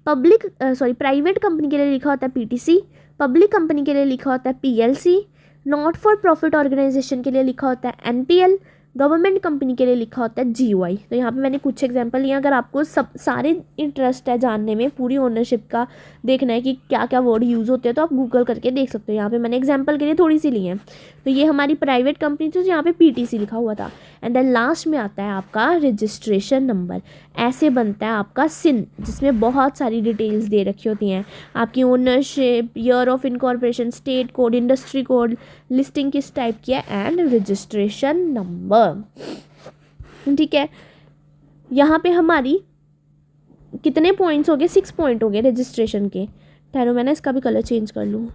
प्राइवेट कंपनी के लिए लिखा होता है पीटीसी, पब्लिक कंपनी के लिए लिखा होता है PLC, not for profit organisation के लिए लिखा होता है एनपीएल, गवर्नमेंट कंपनी के लिए लिखा होता है जीओआई। तो यहाँ पे मैंने कुछ एग्जांपल लिए। अगर आपको सब सारे इंटरेस्ट है जानने में, पूरी ओनरशिप का देखना है कि क्या क्या वर्ड यूज़ होते हैं, तो आप गूगल करके देख सकते हो। यहाँ पे मैंने एग्जांपल के लिए थोड़ी सी ली है। तो ये हमारी प्राइवेट कंपनी थी, यहाँ पे पीटीसी लिखा हुआ था। एंड देन लास्ट में आता है आपका रजिस्ट्रेशन नंबर। ऐसे बनता है आपका सिन, जिसमें बहुत सारी डिटेल्स दे रखी होती हैं, आपकी ownership, year of incorporation, state code, industry code, listing किस टाइप की है, एंड रजिस्ट्रेशन नंबर। ठीक है, यहाँ पे हमारी कितने पॉइंट्स हो गए, 6 पॉइंट हो गए रजिस्ट्रेशन के। ठहरो मैं ना इसका भी कलर चेंज कर लूँ।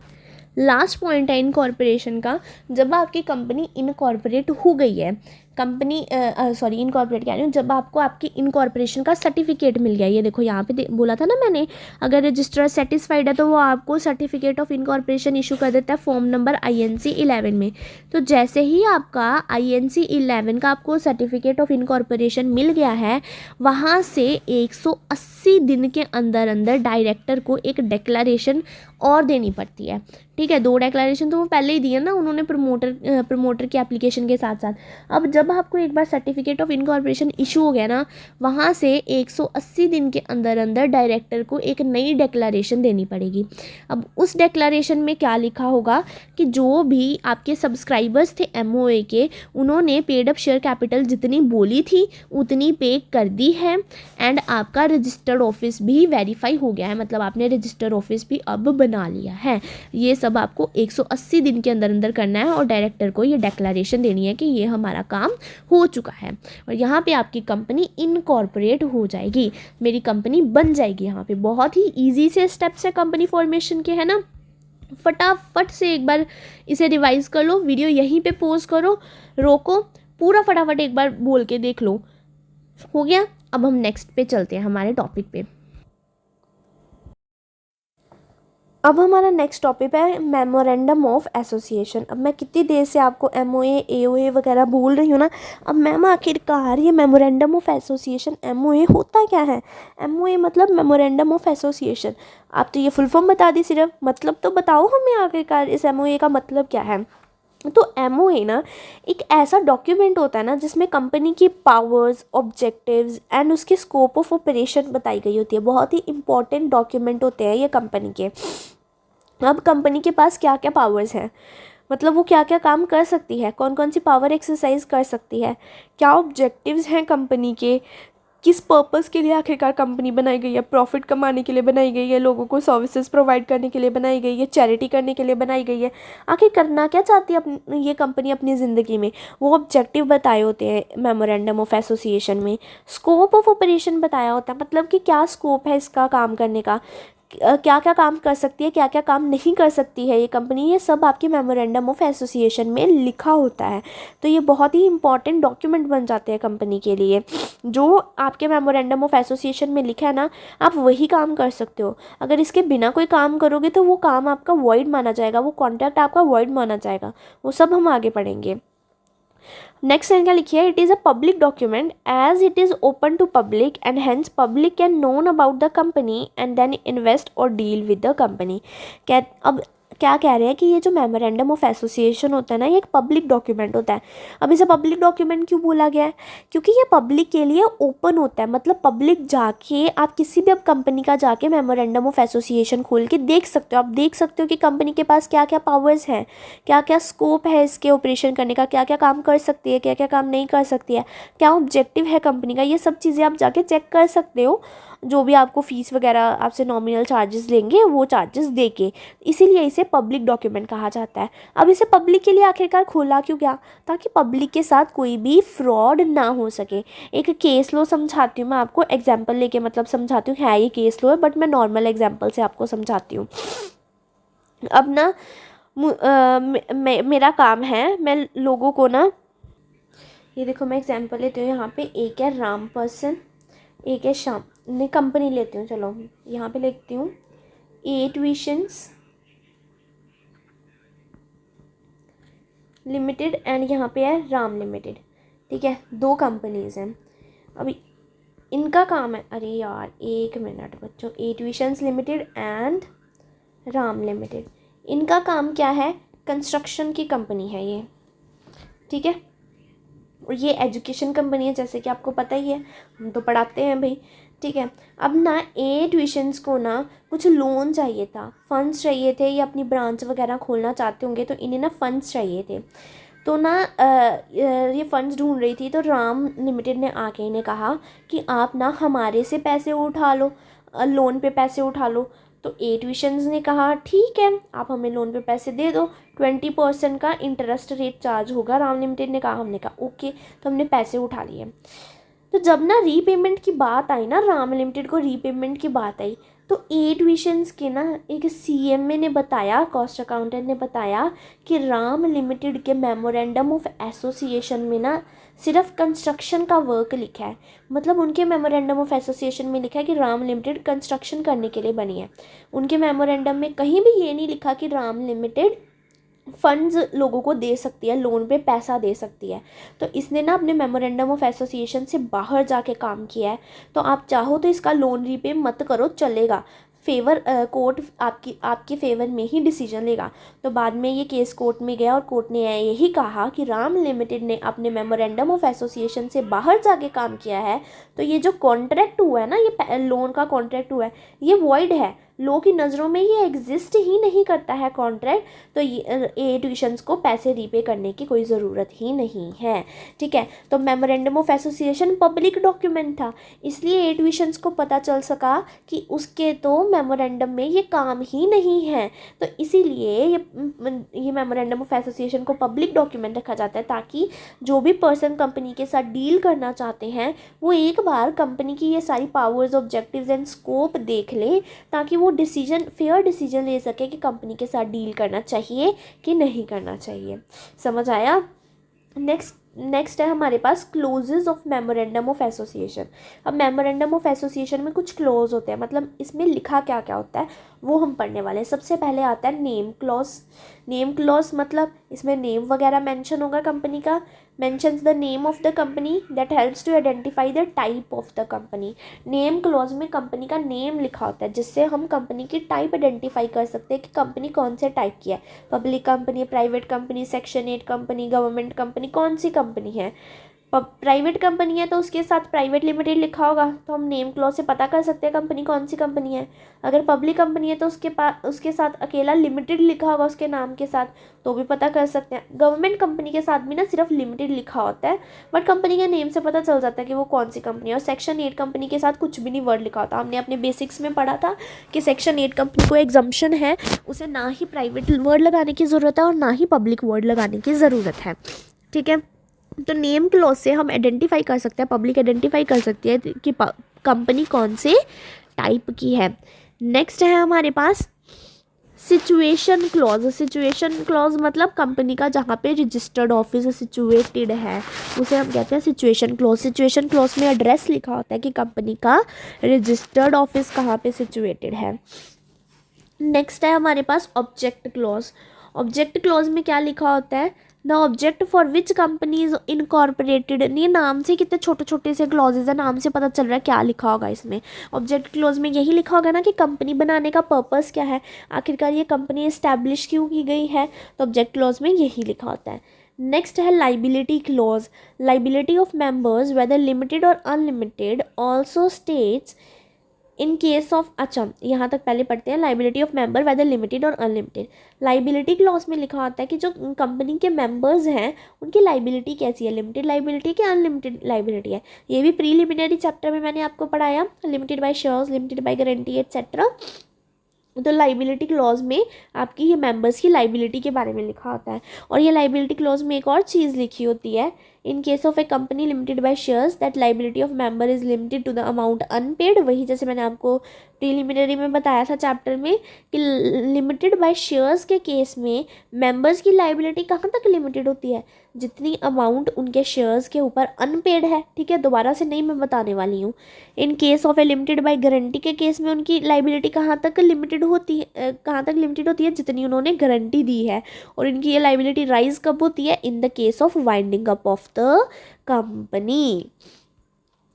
लास्ट पॉइंट है इनकॉर्पोरेशन का। जब आपकी कंपनी इनकॉर्पोरेट हो गई है, इनकॉर्पोरेट कह रही हूँ, जब आपको आपकी इनकॉर्पोरेशन का सर्टिफिकेट मिल गया। ये देखो यहाँ पे बोला था ना मैंने, अगर रजिस्ट्रार सेटिस्फाइड है तो वो आपको सर्टिफिकेट ऑफ इनकॉर्पोरेशन इशू कर देता है फॉर्म नंबर INC 11 में। तो जैसे ही आपका INC 11 का आपको सर्टिफिकेट ऑफ इनकॉर्पोरेशन मिल गया है, वहाँ से 180 दिन के अंदर अंदर डायरेक्टर को एक डिक्लेरेशन और देनी पड़ती है। ठीक है, 2 डिक्लेरेशन तो वो पहले ही दिए ना उन्होंने प्रमोटर की एप्लीकेशन के साथ साथ। अब जब आपको एक बार सर्टिफिकेट ऑफ इनकॉर्पोरेशन इशू हो गया ना, वहाँ से 180 दिन के अंदर अंदर डायरेक्टर को एक नई डिक्लेरेशन देनी पड़ेगी। अब उस डिक्लेरेशन में क्या लिखा होगा कि जो भी आपके सब्सक्राइबर्स थे MOA के, उन्होंने पेड अप शेयर कैपिटल जितनी बोली थी उतनी पे कर दी है। एंड आपका रजिस्टर्ड ऑफिस भी वेरीफाई हो गया है, मतलब आपने रजिस्टर्ड ऑफिस भी अब बना लिया है। ये सब आपको 180 दिन के अंदर अंदर करना है और डायरेक्टर को ये डिक्लेरेशन देनी है कि ये हमारा काम हो चुका है। और यहाँ पे आपकी कंपनी इनकॉर्पोरेट हो जाएगी, मेरी कंपनी बन जाएगी। यहाँ पे बहुत ही इजी से स्टेप्स है कंपनी फॉर्मेशन के, है ना। फटाफट से एक बार इसे रिवाइज कर लो। वीडियो यहीं पे पॉज करो, रोको, पूरा फटाफट एक बार बोल के देख लो। हो गया। अब हम नेक्स्ट पे चलते हैं, हमारे टॉपिक पे। अब हमारा नेक्स्ट टॉपिक है मेमोरेंडम ऑफ एसोसिएशन। अब मैं कितनी देर से आपको MOA AOA वगैरह बोल रही हूँ ना, अब मैम आखिरकार ये मेमोरेंडम ऑफ एसोसिएशन MOA होता क्या है। MOA मतलब मेमोरेंडम ऑफ एसोसिएशन। आप तो ये फुल फॉर्म बता दी सिर्फ, मतलब तो बताओ हमें आखिरकार इस MOA का मतलब क्या है। तो MOA ना एक ऐसा डॉक्यूमेंट होता है ना जिसमें कंपनी की पावर्स, ऑब्जेक्टिव्स एंड उसके स्कोप ऑफ ऑपरेशन बताई गई होती है। बहुत ही इंपॉर्टेंट डॉक्यूमेंट होते हैं ये कंपनी के। अब कंपनी के पास क्या क्या पावर्स हैं, मतलब वो क्या क्या काम कर सकती है, कौन कौन सी पावर एक्सरसाइज कर सकती है, क्या ऑब्जेक्टिव्स हैं कंपनी के, किस पर्पस के लिए आखिरकार कंपनी बनाई गई है, प्रॉफिट कमाने के लिए बनाई गई है, लोगों को सर्विसेज प्रोवाइड करने के लिए बनाई गई है, चैरिटी करने के लिए बनाई गई है, आखिर करना क्या चाहती है ये कंपनी अपनी ज़िंदगी में, वो ऑब्जेक्टिव बताए होते हैं मेमोरेंडम ऑफ एसोसिएशन में। स्कोप ऑफ ऑपरेशन बताया होता है, मतलब कि क्या स्कोप है इसका काम करने का, क्या क्या काम कर सकती है, क्या क्या काम नहीं कर सकती है ये कंपनी, ये सब आपके मेमोरेंडम ऑफ एसोसिएशन में लिखा होता है। तो ये बहुत ही इंपॉर्टेंट डॉक्यूमेंट बन जाते हैं कंपनी के लिए। जो आपके मेमोरेंडम ऑफ एसोसिएशन में लिखा है ना, आप वही काम कर सकते हो। अगर इसके बिना कोई काम करोगे तो वो काम आपका वॉइड माना जाएगा, वो कॉन्ट्रैक्ट आपका वॉइड माना जाएगा। वो सब हम आगे पढ़ेंगे। नेक्स्ट क्या लिखिए, it is a public document as it is open to public and hence public can known about the company and then invest और डील विद द कंपनी। क्या अब क्या कह रहे हैं कि ये जो मेमोरेंडम ऑफ एसोसिएशन होता है ना, ये एक पब्लिक डॉक्यूमेंट होता है। अब इसे पब्लिक डॉक्यूमेंट क्यों बोला गया है? क्योंकि ये पब्लिक के लिए ओपन होता है, मतलब पब्लिक जाके आप किसी भी अब कंपनी का जाके मेमोरेंडम ऑफ एसोसिएशन खोल के देख सकते हो। आप देख सकते हो कि कंपनी के पास क्या क्या पावर्स हैं, क्या क्या स्कोप है इसके ऑपरेशन करने का, क्या क्या काम कर सकती है, क्या क्या काम नहीं कर सकती है, क्या ऑब्जेक्टिव है कंपनी का। ये सब चीज़ें आप जाके चेक कर सकते हो, जो भी आपको फ़ीस वगैरह आपसे नॉमिनल चार्जेस लेंगे वो चार्जेस दे के। इसीलिए इसे पब्लिक डॉक्यूमेंट कहा जाता है। अब इसे पब्लिक के लिए आखिरकार खोला क्यों गया? ताकि पब्लिक के साथ कोई भी फ्रॉड ना हो सके। एक केस लो समझाती हूँ मैं आपको, एग्जाम्पल लेके मतलब समझाती हूँ। है ये केस लो है बट मैं नॉर्मल एग्जाम्पल से आपको समझाती हूँ। अब ना मेरा काम है, मैं लोगों को ना, ये देखो मैं एग्जाम्पल लेती हूँ। यहाँ पे एक है राम पर्सन, एक है श्याम। नहीं, कंपनी लेती हूँ, चलो यहाँ पे लिखती हूँ 8 विजन्स लिमिटेड एंड यहाँ पे है राम लिमिटेड। ठीक है, 2 कंपनीज़ हैं। अभी इनका काम है, अरे यार 1 मिनट बच्चों, 8 visions limited and Ram limited, इनका काम क्या है? कंस्ट्रक्शन की कंपनी है ये। ठीक है, और ये एजुकेशन कंपनी है, जैसे कि आपको पता ही है, हम तो पढ़ाते हैं भाई। ठीक है, अब ना 8 विजन्स को ना कुछ लोन चाहिए था, फंड्स चाहिए थे। ये अपनी ब्रांच वगैरह खोलना चाहते होंगे तो इन्हें ना फंड्स चाहिए थे। तो ना ये फंड्स ढूंढ रही थी, तो राम लिमिटेड ने आके इन्हें कहा कि आप ना हमारे से पैसे उठा लो, लोन पे पैसे उठा लो। तो 8 विजन्स ने कहा ठीक है, आप हमें लोन पे पैसे दे दो, 20% का इंटरेस्ट रेट चार्ज होगा। राम लिमिटेड ने कहा, हमने कहा ओके, तो हमने पैसे उठा लिए। तो जब ना रीपेमेंट की बात आई ना, राम लिमिटेड को रीपेमेंट की बात आई, तो 8 विजन्स के ना एक सीएमए ने बताया, कॉस्ट अकाउंटेंट ने बताया कि राम लिमिटेड के मेमोरेंडम ऑफ एसोसिएशन में ना सिर्फ कंस्ट्रक्शन का वर्क लिखा है। मतलब उनके मेमोरेंडम ऑफ एसोसिएशन में लिखा है कि राम लिमिटेड कंस्ट्रक्शन करने के लिए बनी है। उनके मेमोरेंडम में कहीं भी ये नहीं लिखा कि राम लिमिटेड फंड्स लोगों को दे सकती है, लोन पे पैसा दे सकती है। तो इसने ना अपने मेमोरेंडम ऑफ एसोसिएशन से बाहर जाके काम किया है। तो आप चाहो तो इसका लोन रीपे मत करो, चलेगा। फेवर कोर्ट आपके फेवर में ही डिसीजन लेगा। तो बाद में ये केस कोर्ट में गया और कोर्ट ने यही कहा कि राम लिमिटेड ने अपने मेमोरेंडम ऑफ एसोसिएशन से बाहर जाके काम किया है, तो ये जो कॉन्ट्रैक्ट हुआ है ना, ये लोन का कॉन्ट्रैक्ट हुआ है, ये वॉइड है। लॉ की नज़रों में ये एग्जिस्ट ही नहीं करता है कॉन्ट्रैक्ट। तो ये 8 विजन्स को पैसे रीपे करने की कोई ज़रूरत ही नहीं है। ठीक है, तो memorandum of association public document था, इसलिए 8 विजन्स को पता चल सका कि उसके तो मेमोरेंडम में ये काम ही नहीं है। तो इसीलिए ये मेमोरेंडम ऑफ एसोसिएशन को पब्लिक डॉक्यूमेंट रखा जाता है, ताकि जो भी पर्सन कंपनी के साथ डील करना चाहते हैं वो एक बार कंपनी की ये सारी पावर्स, ऑब्जेक्टिव्स एंड स्कोप देख ले, ताकि वो फेयर डिसीजन ले सके कि कंपनी के साथ डील करना चाहिए कि नहीं करना चाहिए। समझ आया? नेक्स्ट है हमारे पास clauses of memorandum of association. अब मेमोरेंडम ऑफ एसोसिएशन में कुछ क्लोज होते हैं, मतलब इसमें लिखा क्या क्या होता है वो हम पढ़ने वाले हैं। सबसे पहले आता है नेम क्लॉज। नेम क्लॉज मतलब इसमें नेम वगैरह मेंशन होगा कंपनी का। Mentions the name of the company that helps to identify the type of the company. Name clause में कंपनी का नेम लिखा होता है, जिससे हम कंपनी की टाइप आइडेंटिफाई कर सकते हैं कि कंपनी कौन से टाइप की है। Public company, private company, section 8 company, government company, कौन सी कंपनी है। प्राइवेट कंपनी है तो उसके साथ प्राइवेट लिमिटेड लिखा होगा, तो हम नेम क्लॉज से पता कर सकते हैं कंपनी कौन सी कंपनी है। अगर पब्लिक कंपनी है तो उसके साथ अकेला लिमिटेड लिखा होगा उसके नाम के साथ, तो भी पता कर सकते हैं। गवर्नमेंट कंपनी के साथ भी ना सिर्फ लिमिटेड लिखा होता है, बट कंपनी के नेम से पता चल जाता है कि वो कौन सी कंपनी है। और सेक्शन 8 कंपनी के साथ कुछ भी नहीं वर्ड लिखा होता। हमने अपने बेसिक्स में पढ़ा था कि सेक्शन 8 कंपनी को एग्जम्पशन है, उसे ना ही प्राइवेट वर्ड लगाने की ज़रूरत है और ना ही पब्लिक वर्ड लगाने की ज़रूरत है। ठीक है, तो नेम क्लॉज से हम आइडेंटिफाई कर सकते हैं, पब्लिक आइडेंटिफाई कर सकती है कि कंपनी कौन से टाइप की है। नेक्स्ट है हमारे पास सिचुएशन क्लॉज। सिचुएशन क्लॉज मतलब कंपनी का जहाँ पे रजिस्टर्ड ऑफिस सिचुएटेड है उसे हम कहते हैं सिचुएशन क्लॉज। सिचुएशन क्लॉज में एड्रेस लिखा होता है कि कंपनी का रजिस्टर्ड ऑफिस कहाँ पे सिचुएटेड है। नेक्स्ट है हमारे पास ऑब्जेक्ट क्लॉज। ऑब्जेक्ट क्लॉज में क्या लिखा होता है, the object for which company is incorporated. ये नाम से कितने छोटे छोटे से क्लॉजेज है, नाम से पता चल रहा है क्या लिखा होगा इसमें। ऑब्जेक्ट क्लॉज में यही लिखा होगा ना कि कंपनी बनाने का पर्पस क्या है, आखिरकार ये कंपनी इस्टेब्लिश क्यों की गई है, तो ऑब्जेक्ट क्लॉज में यही लिखा होता है। नेक्स्ट है liability clause. Liability of members whether limited और unlimited also states in case of, अच्छा यहाँ तक पहले पढ़ते हैं, liability of member whether limited और अनलिमिटेड। लाइबिलिटी क्लॉज में लिखा होता है कि जो कंपनी के मेंबर्स हैं उनकी लाइबिलिटी कैसी है, लिमिटेड लाइबिलिटी की अनलिमिटेड लाइबिलिटी है। ये भी प्रीलिमिनरी चैप्टर में मैंने आपको पढ़ाया, limited by shares, limited by guarantee etcetera. तो लाइबिलिटी क्लॉज में आपकी ये मेंबर्स की लाइबिलिटी के बारे में लिखा होता है। और ये लाइबिलिटी क्लॉज में एक और चीज़ लिखी होती है, in case of a company limited by shares that liability of member is limited to the amount unpaid. वही जैसे मैंने आपको प्रीलिमिनरी में बताया था चैप्टर में कि लिमिटेड बाय शेयर्स के केस में मेंबर्स की लाइबिलिटी कहाँ तक लिमिटेड होती है, जितनी अमाउंट उनके शेयर्स के ऊपर अनपेड है। ठीक है, दोबारा से नहीं मैं बताने वाली हूँ। इन case of A limited by guarantee के केस में उनकी लाइबिलिटी कहाँ तक लिमिटेड होती है, जितनी उन्होंने गारंटी दी है। और इनकी ये लाइबिलिटी राइज कब होती है, in the case of winding up of the company.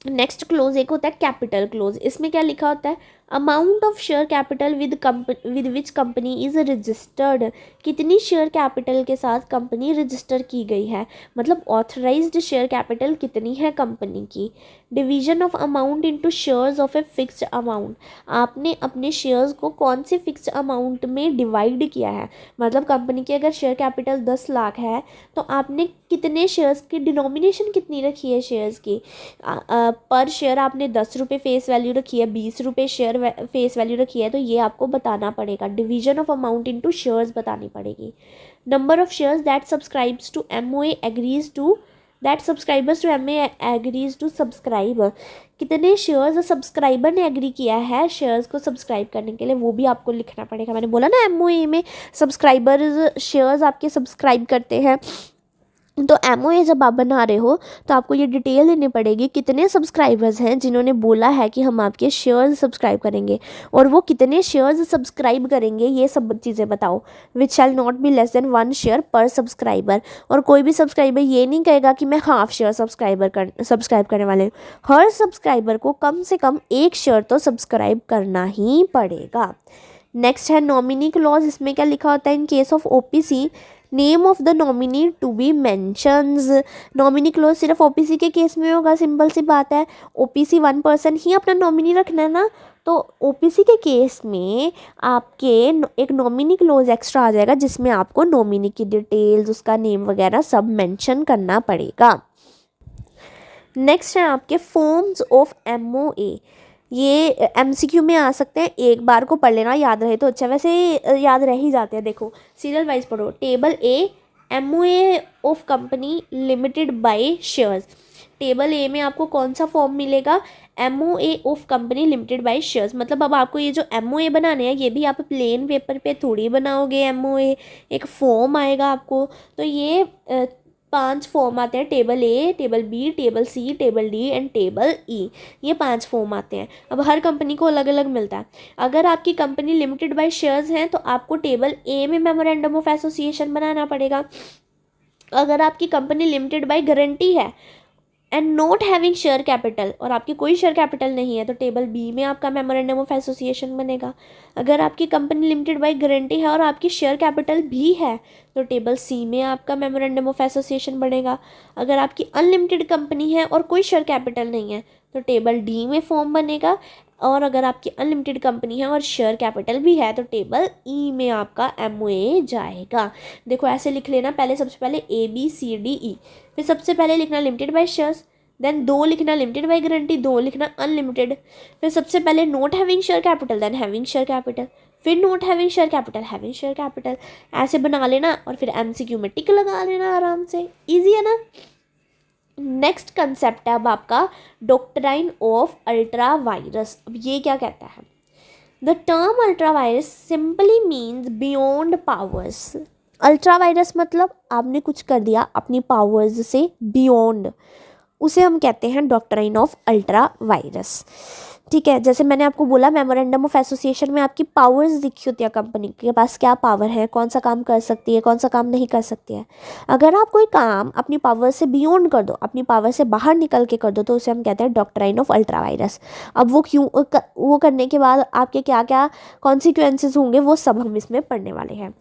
Next close एक होता है कैपिटल क्लोज। इसमें क्या लिखा होता है, amount of share capital with which company is registered. कितनी शेयर कैपिटल के साथ कंपनी रजिस्टर की गई है, मतलब ऑथराइज्ड शेयर कैपिटल कितनी है कंपनी की। Division of amount into shares of a fixed amount. आपने अपने शेयर्स को कौन से फिक्स्ड अमाउंट में डिवाइड किया है, मतलब कंपनी की अगर शेयर कैपिटल 10 लाख है तो आपने कितने शेयर्स की डिनोमिनेशन कितनी रखी है शेयर्स की। पर शेयर आपने 10 रुपये फेस वैल्यू रखी है, 20 रुपये शेयर फेस वैल्यू रखी है, तो ये आपको बताना पड़ेगा। Division of amount into shares बतानी पड़ेगी। Number of shares that subscribes to MOA agrees to that subscribers to MOA agrees to subscribe. कितने शेयर्स सब्सक्राइबर ने एग्री किया है शेयर्स को सब्सक्राइब करने के लिए, वो भी आपको लिखना पड़ेगा। मैंने बोला ना एमओए में सब्सक्राइबर्स शेयर्स आपके सब्सक्राइब करते हैं, तो एमओए जब आप बना रहे हो तो आपको ये डिटेल देनी पड़ेगी कितने सब्सक्राइबर्स हैं जिन्होंने बोला है कि हम आपके शेयर्स सब्सक्राइब करेंगे, और वो कितने शेयर्स सब्सक्राइब करेंगे ये सब चीज़ें बताओ। Which shall not be less than 1 share per subscriber. और कोई भी सब्सक्राइबर ये नहीं कहेगा कि मैं हाफ शेयर सब्सक्राइब करने वाले हूँ। हर सब्सक्राइबर को कम से कम 1 शेयर तो सब्सक्राइब करना ही पड़ेगा। नेक्स्ट है नॉमिनी क्लॉज। इसमें क्या लिखा होता है, in case of OPC name of the nominee to be mentions. Nominee clause सिर्फ ओपीसी के केस में होगा, सिंपल सी बात है। ओपीसी 1 पर्सन ही अपना नॉमिनी रखना है ना, तो ओपीसी के केस में आपके एक नॉमिनी क्लोज एक्स्ट्रा आ जाएगा जिसमें आपको नॉमिनी की डिटेल्स, उसका नेम वगैरह सब मेंशन करना पड़ेगा। नेक्स्ट है आपके फॉर्म्स ऑफ एमओए। ये एमसीक्यू में आ सकते हैं, एक बार को पढ़ लेना, याद रहे तो अच्छा, वैसे याद रह ही जाते हैं। देखो सीरियल वाइज पढ़ो। Table A MOA of company limited by shares. Table A में आपको कौन सा फॉर्म मिलेगा, MOA of company limited by shares. मतलब अब आपको ये जो एमओए बनाने हैं ये भी आप प्लेन पेपर पे थोड़ी बनाओगे एमओए, एक फॉर्म आएगा आपको। तो ये 5 फॉर्म आते हैं, table A, table B, table C, table D and table E. ये 5 फॉर्म आते हैं। अब हर कंपनी को अलग अलग मिलता है। अगर आपकी कंपनी लिमिटेड बाय शेयर्स हैं तो आपको टेबल ए में मेमोरेंडम ऑफ एसोसिएशन बनाना पड़ेगा। अगर आपकी कंपनी लिमिटेड बाय गारंटी है and not having share capital, और आपकी कोई शेयर कैपिटल नहीं है, तो टेबल बी में आपका मेमोरेंडम ऑफ एसोसिएशन बनेगा। अगर आपकी कंपनी लिमिटेड बाय गारंटी है और आपकी शेयर कैपिटल भी है तो टेबल सी में आपका मेमोरेंडम ऑफ एसोसिएशन बनेगा। अगर आपकी अनलिमिटेड कंपनी है और कोई शेयर कैपिटल नहीं है तो टेबल डी में फॉर्म बनेगा। और अगर आपकी अनलिमिटेड कंपनी है और शेयर कैपिटल भी है तो टेबल ई में आपका एमओए जाएगा। देखो ऐसे लिख लेना, पहले सबसे पहले A B C D E, फिर सबसे पहले लिखना लिमिटेड बाय शेयर्स, देन 2 लिखना लिमिटेड बाय गारंटी, 2 लिखना अनलिमिटेड, फिर सबसे पहले not having share capital, then having share capital, फिर not having share capital, having share capital. ऐसे बना लेना और फिर एमसीक्यू में टिक लगा लेना, आराम से, इजी है ना। नेक्स्ट कंसेप्ट है अब आपका डॉक्ट्राइन ऑफ अल्ट्रा वायरस। अब ये क्या कहता है, the term ultra vires simply means beyond powers. Ultra vires मतलब आपने कुछ कर दिया अपनी पावर्स से बियॉन्ड, उसे हम कहते हैं डॉक्ट्राइन ऑफ अल्ट्रा वायरस। ठीक है, जैसे मैंने आपको बोला मेमोरेंडम ऑफ एसोसिएशन में आपकी पावर्स लिखी होती है, कंपनी के पास क्या पावर है, कौन सा काम कर सकती है, कौन सा काम नहीं कर सकती है। अगर आप कोई काम अपनी पावर से बियॉन्ड कर दो, अपनी पावर से बाहर निकल के कर दो, तो उसे हम कहते हैं डॉक्ट्राइन ऑफ अल्ट्रा वायरस। अब वो क्यों वो करने के बाद आपके क्या क्या कॉन्सिक्वेंसेज होंगे वो सब हम इसमें पढ़ने वाले हैं।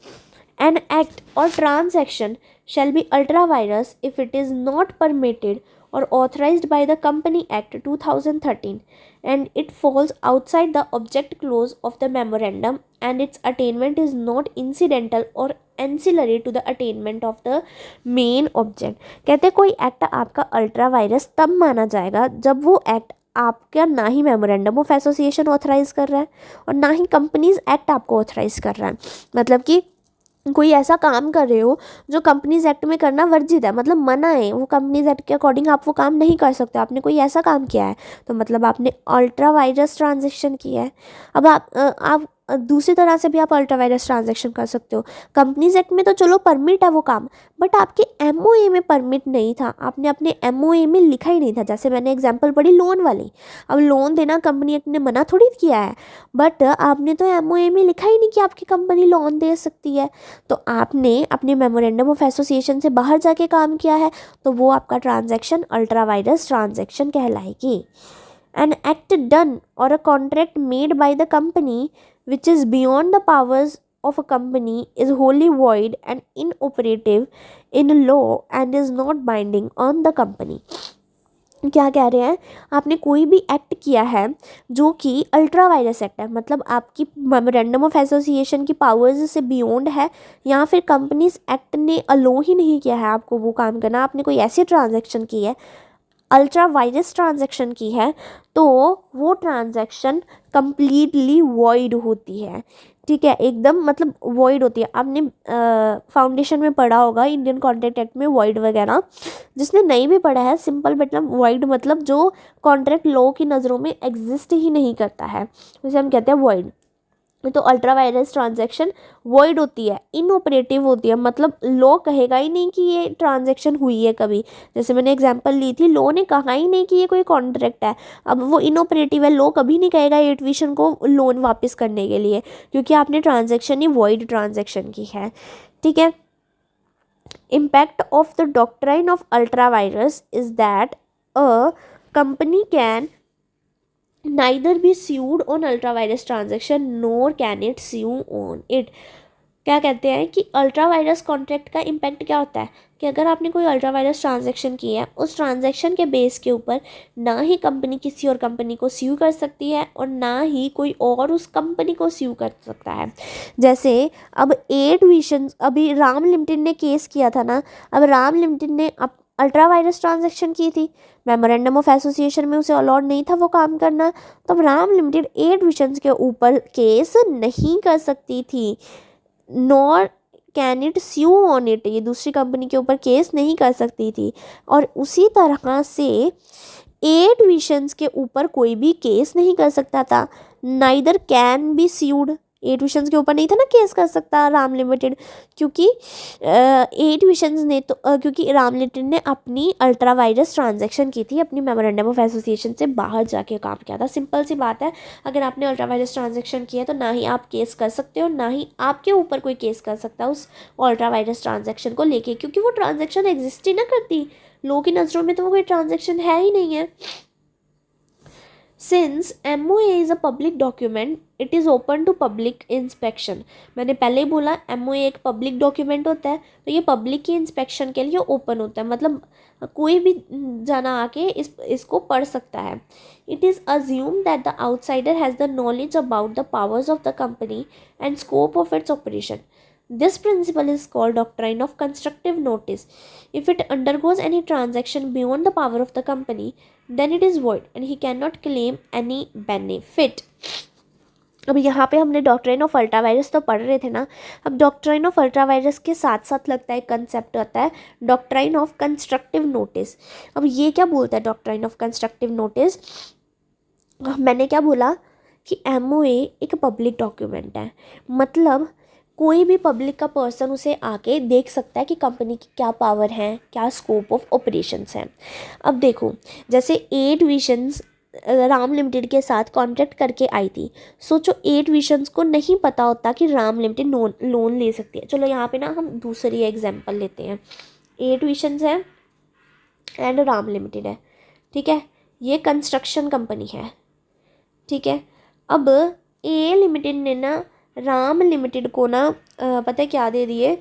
एन एक्ट और transaction shall be ultra virus if it is not permitted or authorized by the Company Act 2013 and it falls outside the object clause of the memorandum and its attainment is not incidental or ancillary to the attainment of the main object। कहते हैं कोई act आपका ultra vires तब माना जाएगा जब वो act आपका ना ही मेमोरेंडम ऑफ एसोसिएशन ऑथराइज कर रहा है और ना ही कंपनीज एक्ट आपको ऑथराइज कर रहा है। मतलब कि कोई ऐसा काम कर रहे हो जो कंपनीज एक्ट में करना वर्जित है, मतलब मना है, वो कंपनीज एक्ट के अकॉर्डिंग आप वो काम नहीं कर सकते, आपने कोई ऐसा काम किया है तो मतलब आपने अल्ट्रा वायरस ट्रांजैक्शन किया है। अब आप दूसरी तरह से भी आप अल्ट्रा वायरस ट्रांजैक्शन कर सकते हो। कंपनीज एक्ट में तो चलो परमिट है वो काम, बट आपके एमओए में परमिट नहीं था, आपने अपने एमओए में लिखा ही नहीं था। जैसे मैंने एग्जांपल पढ़ी लोन वाली, अब लोन देना कंपनी एक्ट ने मना थोड़ी किया है, बट आपने तो एमओए में लिखा ही नहीं कि आपकी कंपनी लोन दे सकती है, तो आपने अपने मेमोरेंडम ऑफ एसोसिएशन से बाहर जाके काम किया है, तो वो आपका ट्रांजैक्शन अल्ट्रा वायरस ट्रांजैक्शन कहलाएगी। An act done or a contract made by the company which is beyond the powers of a company is wholly void and inoperative in law and is not binding on the company। क्या कह रहे हैं, आपने कोई भी act किया है जो कि अल्ट्रा वायरस एक्ट है, मतलब आपकी मेमोरेंडम ऑफ एसोसिएशन की पावर्स से बियॉन्ड है, या फिर कंपनीज एक्ट ने अलो ही नहीं किया है आपको वो काम करना, आपने कोई ऐसी ट्रांजैक्शन की है, अल्ट्रा वायरस ट्रांजैक्शन की है, तो वो ट्रांजैक्शन कंप्लीटली वॉइड होती है। ठीक है, एकदम मतलब वॉइड होती है। आपने फाउंडेशन में पढ़ा होगा इंडियन कॉन्ट्रैक्ट एक्ट में वॉइड वगैरह, जिसने नहीं भी पढ़ा है सिंपल मतलब वॉइड मतलब जो कॉन्ट्रैक्ट लॉ की नज़रों में एग्जिस्ट ही नहीं करता है, उसे हम कहते हैं वॉइड। तो अल्ट्रा वायरस ट्रांजैक्शन वॉइड होती है, इनऑपरेटिव होती है, मतलब लॉ कहेगा ही नहीं कि ये ट्रांजैक्शन हुई है कभी। जैसे मैंने एग्जांपल ली थी, लॉ ने कहा ही नहीं कि ये कोई कॉन्ट्रैक्ट है, अब वो इनऑपरेटिव है, लॉ कभी नहीं कहेगा एट विशन को लोन वापस करने के लिए, क्योंकि आपने ट्रांजैक्शन ही वॉइड ट्रांजैक्शन की है। ठीक है, impact of the doctrine of ultra virus is that a company can neither be sued on ultra virus transaction nor can it sue on it। क्या कहते हैं कि अल्ट्रा वायरस कॉन्ट्रैक्ट का impact क्या होता है कि अगर आपने कोई अल्ट्रा वायरस ट्रांजैक्शन की है, उस ट्रांजैक्शन के बेस के ऊपर ना ही कंपनी किसी और कंपनी को स्यू कर सकती है और ना ही कोई और उस कंपनी को स्यू कर सकता है। जैसे अब 8 विशन अभी राम लिमिटेड ने केस किया था ना, अब राम लिमिटेड ने अल्ट्रा वायरस ट्रांजैक्शन की थी, मेमोरेंडम ऑफ एसोसिएशन में उसे अलाउड नहीं था वो काम करना, तो राम लिमिटेड 8 विशंस के ऊपर केस नहीं कर सकती थी, nor can it sue on it, ये दूसरी कंपनी के ऊपर केस नहीं कर सकती थी। और उसी तरह से 8 विशंस के ऊपर कोई भी केस नहीं कर सकता था, नाइदर कैन बी स्यूड, 8 विशंस के ऊपर नहीं था ना केस कर सकता राम लिमिटेड, क्योंकि 8 विशंस ने तो क्योंकि राम लिमिटेड ने अपनी अल्ट्रा वायरस ट्रांजैक्शन की थी, अपनी मेमोरेंडम ऑफ एसोसिएशन से बाहर जाके काम किया था। सिंपल सी बात है, अगर आपने अल्ट्रा वायरस ट्रांजैक्शन किया है तो ना ही आप केस कर सकते हो, ना ही आपके ऊपर कोई केस कर सकता है उस अल्ट्रा वायरस ट्रांजैक्शन को लेके, क्योंकि वो ट्रांजैक्शन एग्जिस्ट ही ना करती, लोगों की नज़रों में तो वो कोई ट्रांजैक्शन है ही नहीं है। Since MOA is a public document, it is open to public inspection। मैंने पहले ही बोला MOA एक पब्लिक डॉक्यूमेंट होता है, तो ये पब्लिक की इंस्पेक्शन के लिए ओपन होता है, मतलब कोई भी जाना आके इसको पढ़ सकता है। It is assumed that the outsider has the knowledge about the powers of the company and scope of its operation। This principle is called doctrine of constructive notice। If it undergoes any transaction beyond the power of the company, then it is void and he cannot claim any benefit। अब यहाँ पे हमने doctrine of ultra virus तो पढ़ रहे थे ना, अब डॉक्ट्राइन ऑफ अल्ट्रा वायरस के साथ साथ लगता है कंसेप्ट आता है डॉक्ट्राइन ऑफ कंस्ट्रक्टिव नोटिस। अब ये क्या बोलता है डॉक्ट्राइन ऑफ कंस्ट्रक्टिव नोटिस, मैंने क्या बोला कि MOA एक पब्लिक डॉक्यूमेंट है, मतलब कोई भी पब्लिक का पर्सन उसे आके देख सकता है कि कंपनी की क्या पावर है, क्या स्कोप ऑफ ऑपरेशंस हैं। अब देखो, जैसे 8 विशंस राम लिमिटेड के साथ कॉन्ट्रैक्ट करके आई थी। सोचो 8 विजन्स को नहीं पता होता कि राम लिमिटेड लोन ले सकती है। चलो यहाँ पे ना हम दूसरी एग्जांपल लेते हैं। 8 विजन्स है एंड राम लिमिटेड है, ठीक है। ये कंस्ट्रक्शन कंपनी है, ठीक है। अब ए लिमिटेड ने ना राम लिमिटेड को ना पता है क्या दे दिए।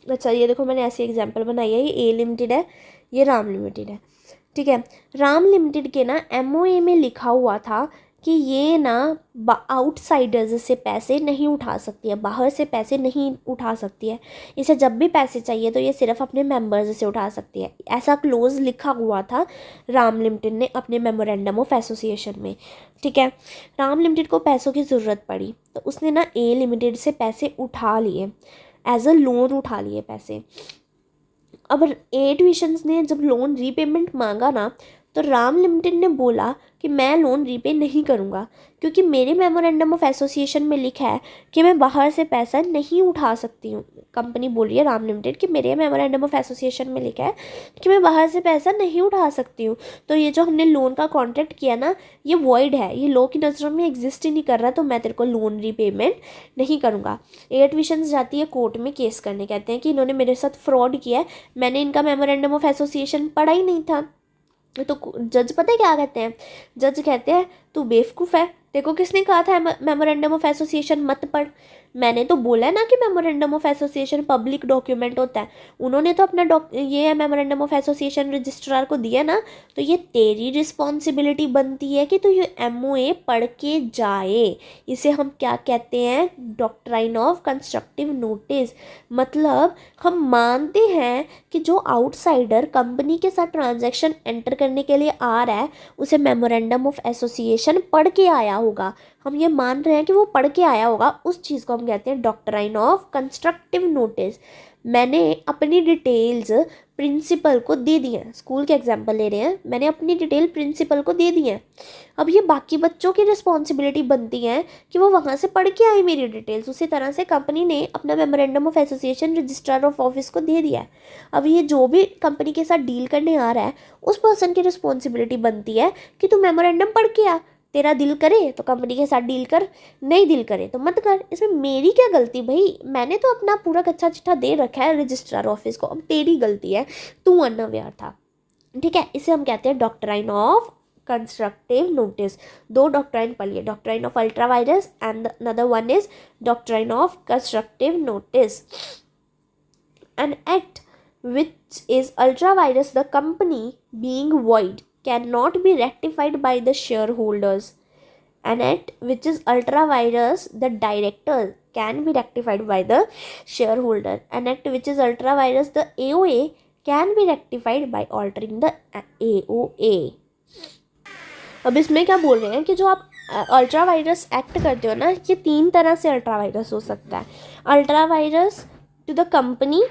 अच्छा ये देखो मैंने ऐसी एग्जांपल बनाई है, ये ए लिमिटेड है, ये राम लिमिटेड है, ठीक है। राम लिमिटेड के ना एमओए में लिखा हुआ था कि ये ना आउटसाइडर्स से पैसे नहीं उठा सकती है, बाहर से पैसे नहीं उठा सकती है। इसे जब भी पैसे चाहिए तो ये सिर्फ अपने मेंबर्स से उठा सकती है। ऐसा क्लोज लिखा हुआ था राम लिमिटेड ने अपने मेमोरेंडम ऑफ एसोसिएशन में, ठीक है। राम लिमिटेड को पैसों की ज़रूरत पड़ी तो उसने ना ए लिमिटेड से पैसे उठा लिए, एज अ लोन उठा लिए पैसे। अब 8 विजन्स ने जब लोन रीपेमेंट मांगा ना तो राम लिमिटेड ने बोला कि मैं लोन रीपे नहीं करूँगा, क्योंकि मेरे मेमोरेंडम ऑफ एसोसिएशन में लिखा है कि मैं बाहर से पैसा नहीं उठा सकती हूँ। कंपनी बोल रही है राम लिमिटेड कि मेरे मेमोरेंडम ऑफ एसोसिएशन में लिखा है कि मैं बाहर से पैसा नहीं उठा सकती हूँ, तो ये जो हमने लोन का कॉन्ट्रैक्ट किया ना ये वॉइड है, ये लॉ की नज़रों में एग्जिस्ट ही नहीं कर रहा, तो मैं तेरे को लोन रीपेमेंट नहीं करूँगा। 8 विजन्स जाती है कोर्ट में केस करने, कहते हैं कि इन्होंने मेरे साथ फ्रॉड किया है, मैंने इनका मेमोरेंडम ऑफ एसोसिएशन पढ़ा ही नहीं था। तो जज पता है क्या कहते हैं, जज कहते हैं तू बेवकूफ़ है, देखो किसने कहा था मेमोरेंडम ऑफ एसोसिएशन मत पढ़। मैंने तो बोला है ना कि memorandum of association public document होता है, उन्होंने तो अपना ये मेमोरेंडम ऑफ एसोसिएशन रजिस्ट्रार को दिया ना, तो ये तेरी रिस्पॉन्सिबिलिटी बनती है कि तू ये एमओए पढ़ के जाए। इसे हम क्या कहते हैं, डॉक्ट्राइन ऑफ कंस्ट्रक्टिव नोटिस। मतलब हम मानते हैं कि जो आउटसाइडर कंपनी के साथ ट्रांजैक्शन एंटर करने के लिए आ रहा है उसे मेमोरेंडम ऑफ एसोसिएशन पढ़ के आया होगा, हम ये मान रहे हैं कि वो पढ़ के आया होगा, उस चीज़ को हम कहते हैं डॉक्ट्राइन ऑफ कंस्ट्रक्टिव नोटिस। मैंने अपनी डिटेल्स प्रिंसिपल को दे दी हैं, स्कूल के एग्जांपल ले रहे हैं, मैंने अपनी डिटेल प्रिंसिपल को दे दी है। अब ये बाकी बच्चों की रिस्पॉन्सिबिलिटी बनती है कि वो वहाँ से पढ़ के आए मेरी डिटेल्स। उसी तरह से कंपनी ने अपना memorandum of association registrar of office को दे दिया है। अब ये जो भी कंपनी के साथ डील करने आ रहा है उस पर्सन की रिस्पॉन्सिबिलिटी बनती है कि तू मेमोरेंडम पढ़ के आ, तेरा दिल करे तो कंपनी के साथ डील कर, नहीं दिल करे तो मत कर। इसमें मेरी क्या गलती भाई, मैंने तो अपना पूरा कच्चा चिट्ठा दे रखा है रजिस्ट्रार ऑफिस को, अब तेरी गलती है, तू अनअवेयर था, ठीक है। इसे हम कहते हैं doctrine of constructive notice. 2 doctrine पढ़िए, doctrine of ultra vires and another one is doctrine of constructive notice. An act which is ultra virus, the company being void cannot be rectified by the shareholders. An act which is ultra virus, the director can be rectified by the shareholder. An act which is ultra virus, the AOA can be rectified by altering the AOA. अब इसमें क्या बोल रहे हैं कि जो आप ultra virus act करते हो ना, ये 3 तरह से अल्ट्रा वायरस हो सकता है। Ultra vires to the company,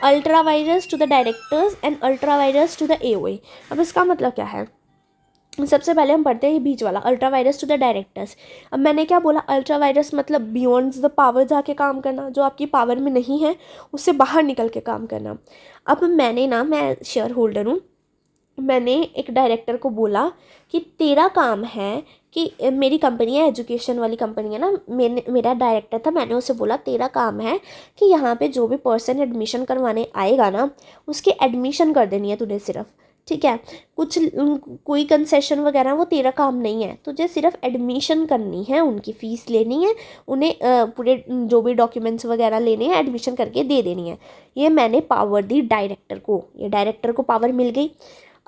ultra vires to the directors and ultra vires to the AOA. अब इसका मतलब क्या है, सबसे पहले हम पढ़ते हैं ये बीच वाला, ultra vires to the directors. अब मैंने क्या बोला, अल्ट्रा वायरस मतलब बियॉन्ड द पावर जाके काम करना, जो आपकी पावर में नहीं है उससे बाहर निकल के काम करना। अब मैं शेयर होल्डर हूँ, मैंने एक डायरेक्टर को बोला कि तेरा काम है कि मेरी कंपनी है, एजुकेशन वाली कंपनी है ना, मेरा डायरेक्टर था, मैंने उसे बोला तेरा काम है कि यहाँ पे जो भी पर्सन एडमिशन करवाने आएगा ना उसकी एडमिशन कर देनी है तुझे सिर्फ, ठीक है। कोई कंसेशन वगैरह वो तेरा काम नहीं है, तुझे सिर्फ एडमिशन करनी है, उनकी फ़ीस लेनी है, उन्हें पूरे जो भी डॉक्यूमेंट्स वगैरह लेने हैं एडमिशन करके दे देनी है। ये मैंने पावर दी डायरेक्टर को, ये डायरेक्टर को पावर मिल गई।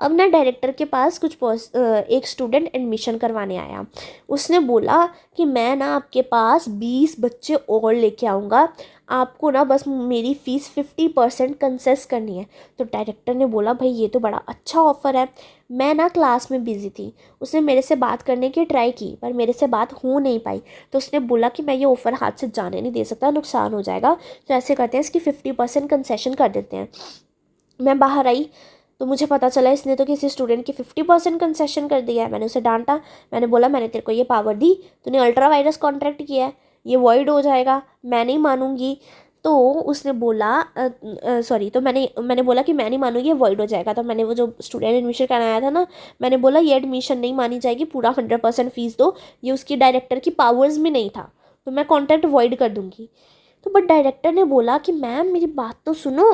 अब ना डायरेक्टर के पास एक स्टूडेंट एडमिशन करवाने आया, उसने बोला कि मैं ना आपके पास 20 बच्चे और लेके आऊँगा, आपको ना बस मेरी फ़ीस 50% कंसेस करनी है। तो डायरेक्टर ने बोला भाई ये तो बड़ा अच्छा ऑफ़र है। मैं ना क्लास में बिज़ी थी, उसने मेरे से बात करने की ट्राई की पर मेरे से बात हो नहीं पाई, तो उसने बोला कि मैं ये ऑफ़र हाथ से जाने नहीं दे सकता, नुकसान हो जाएगा, तो ऐसे करते हैं इसकी 50% कंसेशन कर देते हैं। मैं बाहर आई तो मुझे पता चला इसने तो किसी स्टूडेंट की 50% कंसेशन कर दिया है। मैंने उसे डांटा, मैंने बोला मैंने तेरे को ये पावर दी, तूने अल्ट्रा वायरस कॉन्ट्रैक्ट किया है, ये वॉइड हो जाएगा, मैं नहीं मानूंगी। तो उसने बोला सॉरी, तो मैंने बोला कि मैं नहीं मानूंगी, ये वॉइड हो जाएगा। तो मैंने वो जो स्टूडेंट एडमिशन कराया था ना, मैंने बोला ये एडमिशन नहीं मानी जाएगी, पूरा 100% फीस दो, ये उसकी डायरेक्टर की पावर्स में नहीं था, तो मैं कॉन्ट्रैक्ट वॉइड कर दूंगी। तो बट डायरेक्टर ने बोला कि मैम मेरी बात तो सुनो,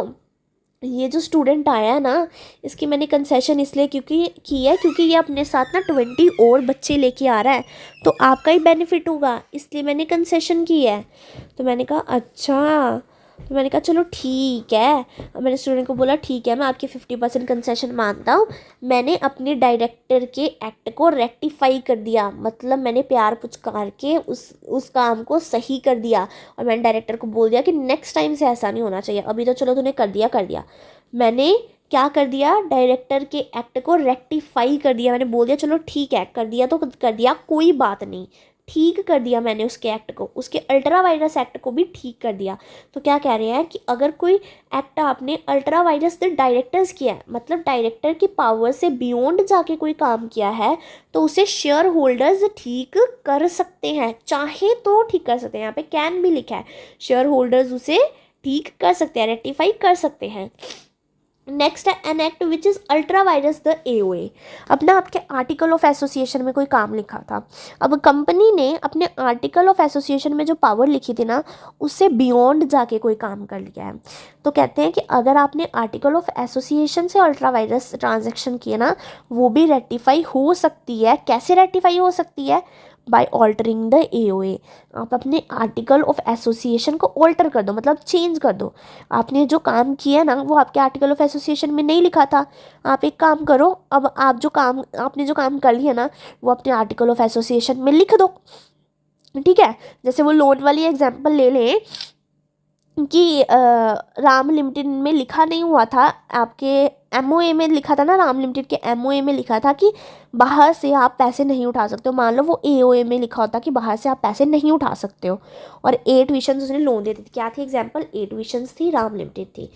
ये जो स्टूडेंट आया है ना, इसकी मैंने कंसेशन इसलिए क्योंकि ये अपने साथ ना 20 और बच्चे लेके आ रहा है, तो आपका ही बेनिफिट होगा, इसलिए मैंने कंसेशन की है। तो मैंने कहा अच्छा, तो मैंने कहा चलो ठीक है। मैंने स्टूडेंट को बोला ठीक है, मैं आपकी 50% कंसेशन मानता हूँ। मैंने अपने डायरेक्टर के एक्ट को रेक्टिफाई कर दिया, मतलब मैंने प्यार पुचकार के उस काम को सही कर दिया, और मैंने डायरेक्टर को बोल दिया कि नेक्स्ट टाइम से ऐसा नहीं होना चाहिए। अभी तो चलो तूने कर दिया, मैंने क्या कर दिया, डायरेक्टर के एक्ट को रेक्टिफाई कर दिया। मैंने बोल दिया चलो ठीक है, कर दिया तो कर दिया, कोई बात नहीं, ठीक कर दिया मैंने उसके एक्ट को, उसके अल्ट्रा वायरस एक्ट को भी ठीक कर दिया। तो क्या कह रहे हैं कि अगर कोई एक्ट आपने अल्ट्रा वायरस द डायरेक्टर्स किया है, मतलब डायरेक्टर की पावर से बियॉन्ड जाके कोई काम किया है, तो उसे शेयर होल्डर्स ठीक कर सकते हैं, चाहे तो ठीक कर सकते हैं। यहाँ पे कैन भी लिखा है, शेयर होल्डर्स उसे ठीक कर सकते हैं, रेक्टिफाई कर सकते हैं। नेक्स्ट है an act which is ultra vires the AOA। अपना आपके आर्टिकल ऑफ एसोसिएशन में कोई काम लिखा था, अब कंपनी ने अपने आर्टिकल ऑफ एसोसिएशन में जो पावर लिखी थी ना, उससे बियॉन्ड जाके कोई काम कर लिया है। तो कहते हैं कि अगर आपने आर्टिकल ऑफ एसोसिएशन से अल्ट्रा वायरस ट्रांजेक्शन किए ना, वो भी रेक्टिफाई हो सकती है। कैसे रेक्टिफाई हो सकती है? By altering the AOA। आप अपने आर्टिकल ऑफ एसोसिएशन को ऑल्टर कर दो, मतलब चेंज कर दो। आपने जो काम किया ना, वो आपके आर्टिकल ऑफ एसोसिएशन में नहीं लिखा था। आप एक काम करो, अब आपने जो काम कर लिया ना, वो अपने आर्टिकल ऑफ एसोसिएशन में लिख दो, ठीक है। जैसे वो लोन वाली एग्जांपल ले लें कि राम लिमिटेड में लिखा नहीं हुआ था, आपके MOA में लिखा था ना, राम लिमिटेड के MOA में लिखा था कि बाहर से आप पैसे नहीं उठा सकते हो। मान लो वो AOA में लिखा होता कि बाहर से आप पैसे नहीं उठा सकते हो, और 8 विशंस उसने लोन देती थी। क्या थी एग्जांपल? 8 विशंस थी, राम लिमिटेड थी।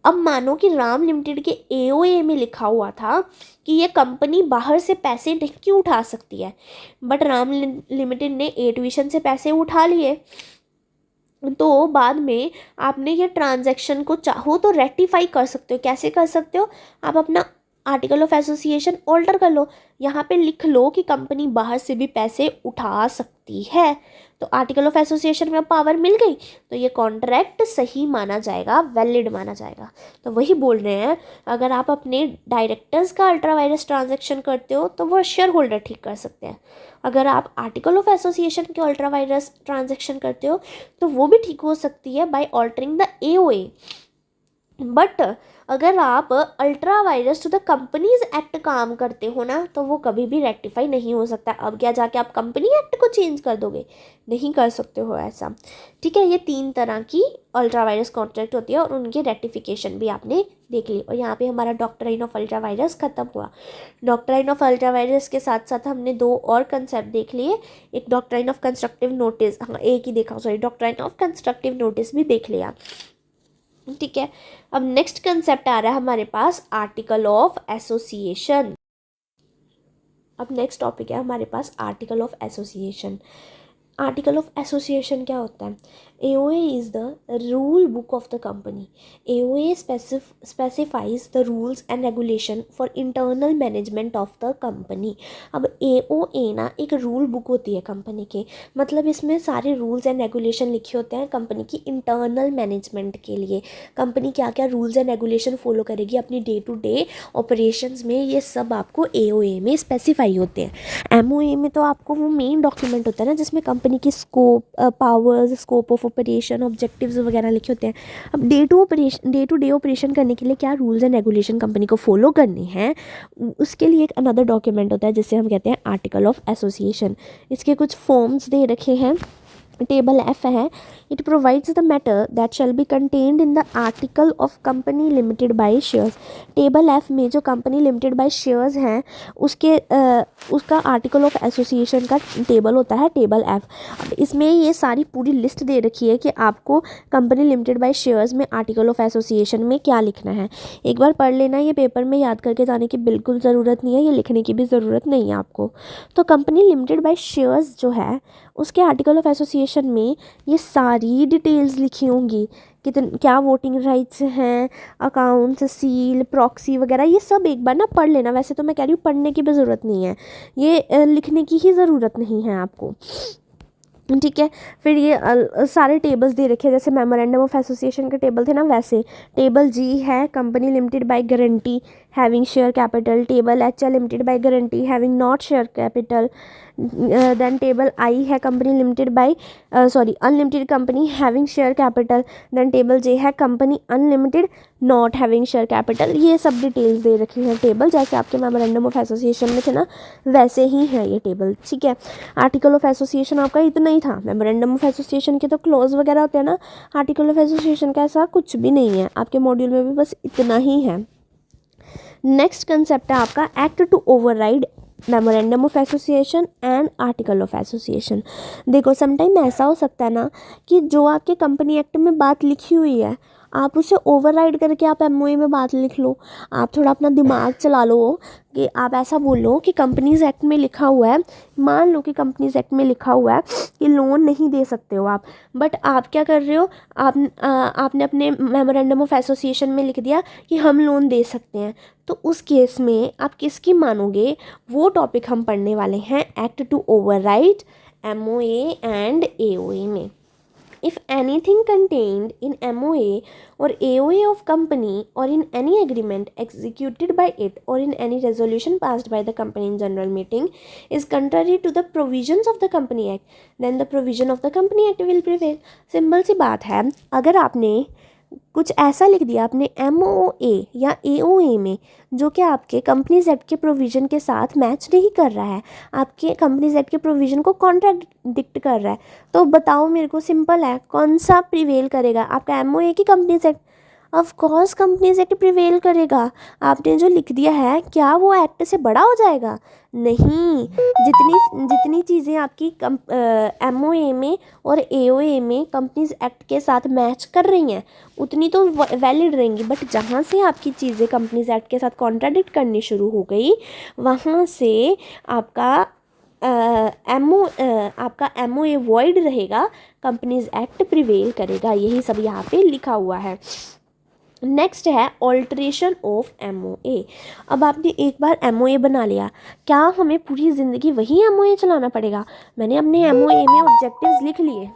अब मानो कि राम लिमिटेड के AOA में लिखा हुआ था कि ये कंपनी बाहर से पैसे नहीं क्यों उठा सकती है, बट राम लिमिटेड ने 8 विशन से पैसे उठा लिए। तो बाद में आपने ये ट्रांजैक्शन को चाहो तो रेक्टिफाई कर सकते हो। कैसे कर सकते हो? आप अपना आर्टिकल ऑफ एसोसिएशन ऑल्टर कर लो, यहाँ पे लिख लो कि कंपनी बाहर से भी पैसे उठा सकती है। तो आर्टिकल ऑफ एसोसिएशन में पावर मिल गई, तो ये कॉन्ट्रैक्ट सही माना जाएगा, वैलिड माना जाएगा। तो वही बोल रहे हैं, अगर आप अपने डायरेक्टर्स का अल्ट्रा वायरस ट्रांजेक्शन करते हो तो वो शेयर होल्डर ठीक कर सकते हैं। अगर आप आर्टिकल ऑफ एसोसिएशन के अल्ट्रा वायरस ट्रांजेक्शन करते हो तो वो भी ठीक हो सकती है by altering the AOA। But अगर आप ultra vires to the companies act काम करते हो ना, तो वो कभी भी रेक्टिफाई नहीं हो सकता। अब क्या जाके आप कंपनी एक्ट को चेंज कर दोगे? नहीं कर सकते हो ऐसा, ठीक है। ये 3 तरह की अल्ट्रा वायरस कॉन्ट्रैक्ट होती है, और उनकी रेक्टिफिकेशन भी आपने देख ली। और यहाँ पे हमारा डॉक्ट्राइन ऑफ अल्ट्रा वायरस खत्म हुआ। डॉक्ट्राइन ऑफ अल्ट्रा वायरस के साथ साथ हमने 2 और कंसेप्ट देख लिए। एक डॉक्ट्राइन ऑफ कंस्ट्रक्टिव नोटिस, हाँ एक ही देखा, sorry, doctrine of constructive notice भी देख लिया, ठीक है। अब नेक्स्ट कंसेप्ट आ रहा है हमारे पास आर्टिकल ऑफ एसोसिएशन। अब नेक्स्ट टॉपिक है हमारे पास article of association. Article of association क्या होता है? AOA is the rule book of the company. AOA specifies the rules and regulation for internal management of the company। अब AOA ना एक रूल बुक होती है कंपनी के, मतलब इसमें सारे रूल्स एंड रेगुलेशन लिखे होते हैं कंपनी की इंटरनल मैनेजमेंट के लिए। कंपनी क्या क्या रूल्स एंड रेगुलेशन फॉलो करेगी अपनी डे टू डे ऑपरेशंस में, ये सब आपको AOA में स्पेसिफाई होते हैं। MOA में तो आपको वो मेन डॉक्यूमेंट होता है ना, जिसमें कंपनी की scope, powers, scope of operation, objectives वगैरह लिखे होते हैं। अब डे टू डे ऑपरेशन करने के लिए क्या रूल्स एंड रेगुलेशन कंपनी को फॉलो करने हैं, उसके लिए एक अनदर डॉक्यूमेंट होता है जिसे हम कहते हैं आर्टिकल ऑफ एसोसिएशन। इसके कुछ फॉर्म्स दे रखे हैं, टेबल F है। It provides the matter that shall be contained in the article of company limited by shares. Table F में जो कंपनी लिमिटेड बाय शेयर्स हैं, उसका आर्टिकल ऑफ एसोसिएशन का टेबल होता है, टेबल F। अब इसमें ये सारी पूरी लिस्ट दे रखी है कि आपको कंपनी लिमिटेड बाय शेयर्स में आर्टिकल ऑफ एसोसिएशन में क्या लिखना है। एक बार पढ़ लेना, ये पेपर में याद करके जाने की बिल्कुल ज़रूरत नहीं है, ये लिखने की भी ज़रूरत नहीं है आपको। तो कंपनी लिमिटेड बाय शेयर्स जो है, उसके आर्टिकल ऑफ एसोसिएशन एसोसिएशन में ये सारी डिटेल्स लिखी होंगी, क्या वोटिंग राइट्स हैं, अकाउंट्स, सील, प्रॉक्सी वगैरह, ये सब एक बार ना पढ़ लेना। वैसे तो मैं कह रही हूँ पढ़ने की भी ज़रूरत नहीं है, ये लिखने की ही ज़रूरत नहीं है आपको, ठीक है। फिर ये सारे टेबल्स दे रखे हैं, जैसे मेमोरेंडम ऑफ एसोसिएशन के टेबल थे ना, वैसे टेबल जी है company limited by guarantee having share capital, table H limited by guarantee having not share capital, then table I है company limited by unlimited company having share capital, then table J है company unlimited not having share capital. ये सब details दे रखी हैं table, जैसे आपके memorandum of association में थे ना वैसे ही है ये टेबल, ठीक है। आर्टिकल ऑफ एसोसिएशन आपका इतना ही था। मेमोरेंडम ऑफ एसोसिएशन के तो क्लोज वगैरह होते हैं ना, आर्टिकल ऑफ एसोसिएशन का ऐसा कुछ भी नहीं है, आपके मॉड्यूल में भी बस इतना ही है। नेक्स्ट कंसेप्ट है आपका act to override memorandum of association and article of association. देखो समटाइम ऐसा हो सकता है ना कि जो आपके कंपनी एक्ट में बात लिखी हुई है आप उसे ओवरराइड करके आप एमओए में बात लिख लो। आप थोड़ा अपना दिमाग चला लो कि आप ऐसा बोलो कि कंपनीज़ एक्ट में लिखा हुआ है, मान लो कि कंपनीज़ एक्ट में लिखा हुआ है कि लोन नहीं दे सकते हो आप, बट आप क्या कर रहे हो, आपने अपने मेमोरेंडम ऑफ एसोसिएशन में लिख दिया कि हम लोन दे सकते हैं। तो उस केस में आप किसकी मानोगे, वो टॉपिक हम पढ़ने वाले हैं act to override MOA and AOA में। If anything contained in MOA or AOA of company or in any agreement executed by it or in any resolution passed by the company in general meeting is contrary to the provisions of the Company Act, then the provision of the Company Act will prevail. Simple सी बात है, अगर आपने कुछ ऐसा लिख दिया अपने MOA या AOA में जो कि आपके कंपनीज एक्ट के प्रोविज़न के साथ मैच नहीं कर रहा है, आपके कंपनीज एक्ट के प्रोविज़न को कॉन्ट्राडिक्ट कर रहा है, तो बताओ मेरे को, सिंपल है, कौन सा प्रिवेल करेगा, आपका MOA की companies act? Of course companies act prevail करेगा। आपने जो लिख दिया है क्या वो एक्ट से बड़ा हो जाएगा? नहीं, जितनी चीज़ें आपकी MOA में और AOA में कंपनीज एक्ट के साथ मैच कर रही हैं उतनी तो वैलिड रहेंगी, बट जहाँ से आपकी चीज़ें कंपनीज एक्ट के साथ कॉन्ट्राडिक्ट करनी शुरू हो गई वहाँ से आपका आपका MOA वॉइड रहेगा, कंपनीज एक्ट प्रिवेल करेगा। यही सब यहाँ पे लिखा हुआ है। नेक्स्ट है ऑल्ट्रेशन ऑफ MOA। अब आपने एक बार MOA बना लिया, क्या हमें पूरी ज़िंदगी वही MOA चलाना पड़ेगा? मैंने अपने MOA में ऑब्जेक्टिव्स लिख लिए,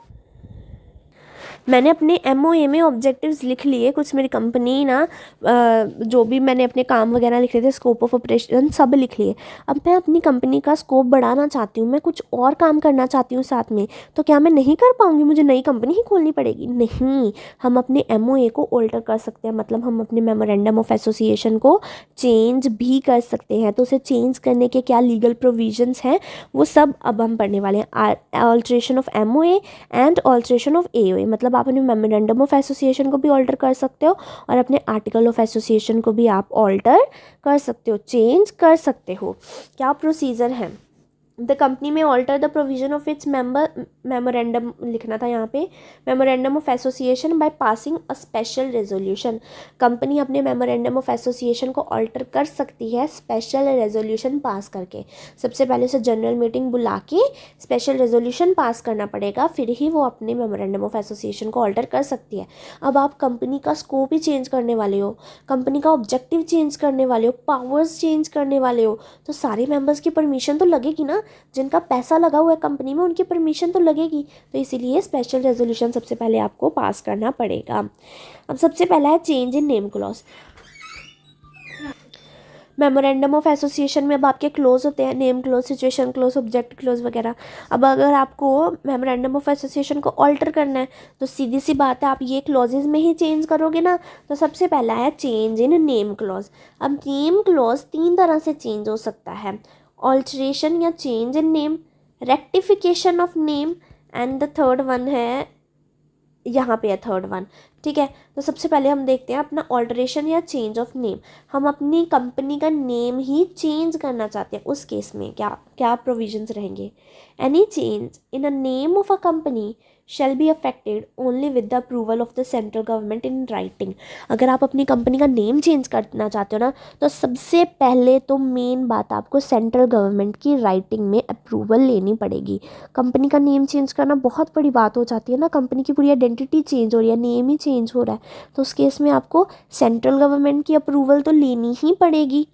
लिख लिए, कुछ मेरी कंपनी ना जो भी मैंने अपने काम वगैरह लिखे थे, स्कोप ऑफ ऑपरेशन सब लिख लिए। अब मैं अपनी कंपनी का स्कोप बढ़ाना चाहती हूँ, मैं कुछ और काम करना चाहती हूँ साथ में, तो क्या मैं नहीं कर पाऊँगी? मुझे नई कंपनी ही खोलनी पड़ेगी? नहीं, हम अपने MOA को ऑल्टर कर सकते हैं, मतलब हम अपने मेमोरेंडम ऑफ एसोसिएशन को चेंज भी कर सकते हैं। तो उसे चेंज करने के क्या लीगल प्रोविजंस हैं वो सब अब हम पढ़ने वाले हैं। Alteration of MOA and alteration of AOA, मतलब आप अपने मेमोरेंडम ऑफ एसोसिएशन को भी ऑल्टर कर सकते हो और अपने आर्टिकल ऑफ एसोसिएशन को भी आप ऑल्टर कर सकते हो, चेंज कर सकते हो। क्या प्रोसीजर है? द कंपनी में alter the provision of its memorandum लिखना था यहाँ पे, memorandum of association by passing a special resolution. Company अपने मेमोरेंडम ऑफ एसोसिएशन को ऑल्टर कर सकती है स्पेशल रेजोल्यूशन पास करके। सबसे पहले उसे जनरल मीटिंग बुला के स्पेशल रेजोल्यूशन पास करना पड़ेगा, फिर ही वो अपने मेमोरेंडम ऑफ एसोसिएशन को ऑल्टर कर सकती है। अब आप कंपनी का स्कोप ही चेंज करने वाले हो, कंपनी का ऑब्जेक्टिव चेंज करने वाले हो, पावर्स चेंज करने वाले हो, तो सारे मेंबर्स की परमिशन तो लगेगी ना, जिनका पैसा लगा हुआ है कंपनी में उनकी परमिशन तो लगेगी। तो इसीलिए स्पेशल रेजोल्यूशन सबसे पहले आपको पास करना पड़ेगा। अब सबसे पहला है change in name clause. Memorandum of association में अब आपके क्लोज होते हैं, name close, situation close, object close वगैरह। अब अगर आपको मेमोरेंडम ऑफ एसोसिएशन को ऑल्टर करना है तो सीधी सी बात है, आप ये क्लॉजेज में ही चेंज करोगे ना। तो सबसे पहला है चेंज इन नेम क्लॉज। अब नेम क्लॉज 3 तरह से चेंज हो सकता है, ऑल्ट्रेशन या change in name, rectification of name, and the third one है यहाँ पे है थर्ड वन, ठीक है। तो सबसे पहले हम देखते हैं अपना ऑल्टरेशन या चेंज ऑफ नेम। हम अपनी कंपनी का नेम ही चेंज करना चाहते हैं, उस केस में क्या क्या प्रोविजंस रहेंगे? Any change in a name of a company shall be affected only with the approval of the central government in writing। अगर आप अपनी कंपनी का नेम चेंज करना चाहते हो ना, तो सबसे पहले तो मेन बात आपको सेंट्रल गवर्नमेंट की राइटिंग में अप्रूवल लेनी पड़ेगी। कंपनी का नेम चेंज करना बहुत बड़ी बात हो जाती है ना, कंपनी की पूरी आइडेंटिटी चेंज हो रही है, नेम ही चेंज हो रहा है, तो उस केस में आपको सेंट्रल गवर्नमेंट की अप्रूवल तो लेनी ही पड़ेगी।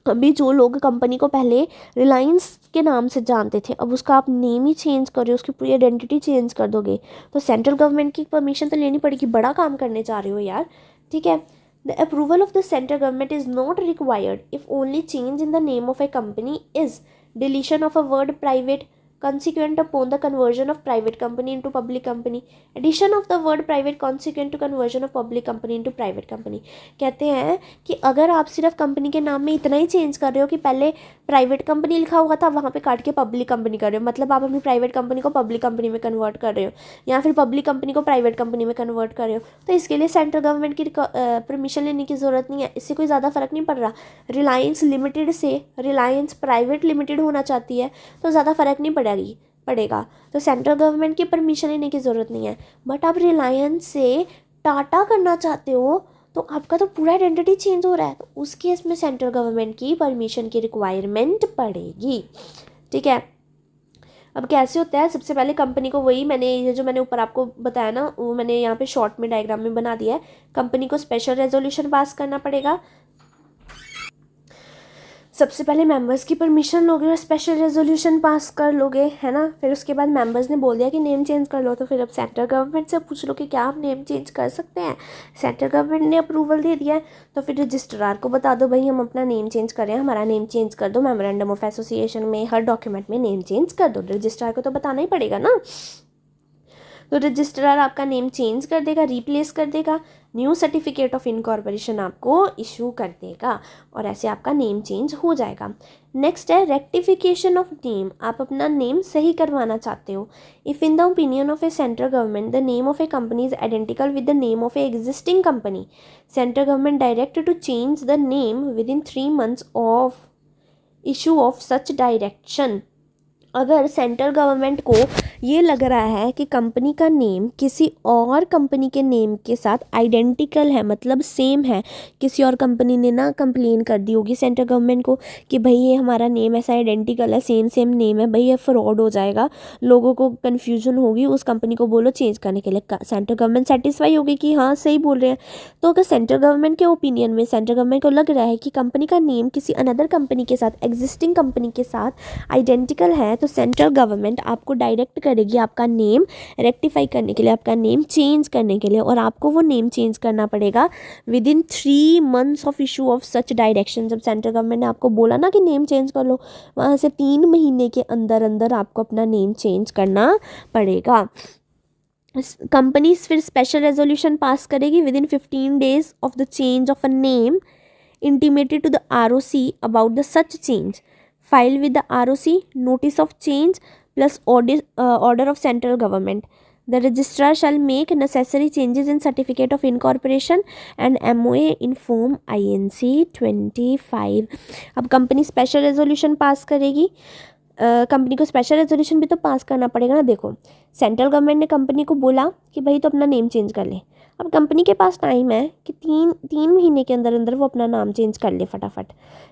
अभी जो लोग कंपनी को पहले रिलायंस के नाम से जानते थे, अब उसका आप नेम ही चेंज कर रहे हो, उसकी पूरी आइडेंटिटी चेंज कर दोगे, तो सेंट्रल गवर्नमेंट की परमिशन तो लेनी पड़ेगी। बड़ा काम करने जा रहे हो यार, ठीक है। The approval of the central government is not required if only change in the name of a company is deletion of a word private consequent upon the conversion of private company into public company, addition of the word private consequent to conversion of public company into private company। कहते हैं कि अगर आप सिर्फ company के नाम में इतना ही चेंज कर रहे हो कि पहले प्राइवेट कंपनी लिखा हुआ था, वहाँ पे काट के पब्लिक कंपनी कर रहे हो, मतलब आप अपनी प्राइवेट कंपनी को पब्लिक कंपनी में कन्वर्ट कर रहे हो, या फिर पब्लिक कंपनी को प्राइवेट कंपनी में कन्वर्ट कर रहे हो, तो इसके लिए सेंट्रल गवर्नमेंट की परमिशन लेने की ज़रूरत नहीं है। इससे कोई ज़्यादा फ़र्क नहीं पड़ रहा। रिलायंस लिमिटेड से रिलायंस प्राइवेट लिमिटेड होना चाहती है तो ज़्यादा फ़र्क नहीं पड़ेगा, तो सेंट्रल गवर्नमेंट की परमिशन लेने की ज़रूरत नहीं है। बट आप रिलायंस से टाटा करना चाहते हो तो आपका तो पूरा आइडेंटिटी चेंज हो रहा है, तो उस केस में सेंट्रल गवर्नमेंट की परमिशन की रिक्वायरमेंट पड़ेगी, ठीक है। अब कैसे होता है, सबसे पहले कंपनी को, वही मैंने ये जो मैंने ऊपर आपको बताया ना, वो मैंने यहाँ पे शॉर्ट में डायग्राम में बना दिया है। कंपनी को स्पेशल रेजोल्यूशन पास करना पड़ेगा। सबसे पहले मेंबर्स की परमिशन लोगे और स्पेशल रेजोल्यूशन पास कर लोगे, है ना। फिर उसके बाद मेंबर्स ने बोल दिया कि नेम चेंज कर लो, तो फिर अब सेंट्रल गवर्नमेंट से पूछ लो कि क्या आप नेम चेंज कर सकते हैं। सेंट्रल गवर्नमेंट ने अप्रूवल दे दिया है, तो फिर रजिस्ट्रार को बता दो, भाई हम अपना नेम चेंज कर रहे हैं, हमारा नेम चेंज कर दो, मेमोरेंडम ऑफ एसोसिएशन में हर डॉक्यूमेंट में नेम चेंज कर दो। रजिस्ट्रार को तो बताना ही पड़ेगा ना, तो रजिस्ट्रार आपका नेम चेंज कर देगा, रिप्लेस कर देगा, न्यू सर्टिफिकेट ऑफ इनकॉर्पोरेशन आपको इशू कर देगा, और ऐसे आपका नेम चेंज हो जाएगा। नेक्स्ट है रेक्टिफिकेशन ऑफ नेम। आप अपना नेम सही करवाना चाहते हो। If in the opinion of a central government the name of a company is identical with the name of a existing company, central government direct to change the name within 3 months of issue of such direction. अगर central government को ये लग रहा है कि company का name किसी और कंपनी के नेम के साथ आइडेंटिकल है, मतलब सेम है, किसी और कंपनी ने ना कंप्लेन कर दी होगी सेंट्रल गवर्नमेंट को कि भाई ये हमारा नेम ऐसा आइडेंटिकल है, सेम नेम है, भाई ये फ्रॉड हो जाएगा, लोगों को कन्फ्यूजन होगी, उस कंपनी को बोलो चेंज करने के लिए। सेंट्रल गवर्नमेंट सेटिस्फाई होगी कि हाँ सही बोल रहे हैं। तो अगर सेंट्रल गवर्नमेंट के ओपिनियन में सेंट्रल गवर्नमेंट को लग रहा है कि कंपनी का नेम किसी अनदर कंपनी के साथ, एग्जिस्टिंग कंपनी के साथ आइडेंटिकल है, तो सेंट्रल गवर्नमेंट आपको डायरेक्ट करेगी आपका नेम रेक्टिफाई करने के लिए, आपका नेम चेंज करने के लिए, और आपको वो नेम चेंज करना पड़ेगा with in 3 months of issue of such direction. जब सेंट्रल गवर्नमेंट ने आपको बोला ना कि नेम चेंज कर लो, वहाँ से 3 महीने के अंदर अंदर आपको अपना नेम चेंज करना पड़ेगा। कंपनी फिर स्पेशल रेजोल्यूशन पास करेगी within 15 days of the change of a name, intimated to the ROC about the such change, file with the ROC notice of change plus order of central government. The registrar shall make necessary changes in certificate of incorporation and MOA in form INC 25। अब company special resolution pass करेगी। Company को special resolution भी तो पास करना पड़ेगा ना। देखो central government ने कंपनी को बोला कि भाई तो अपना नेम चेंज कर ले। अब कंपनी के पास टाइम है कि तीन महीने के अंदर अंदर वो अपना नाम चेंज कर ले फटाफट,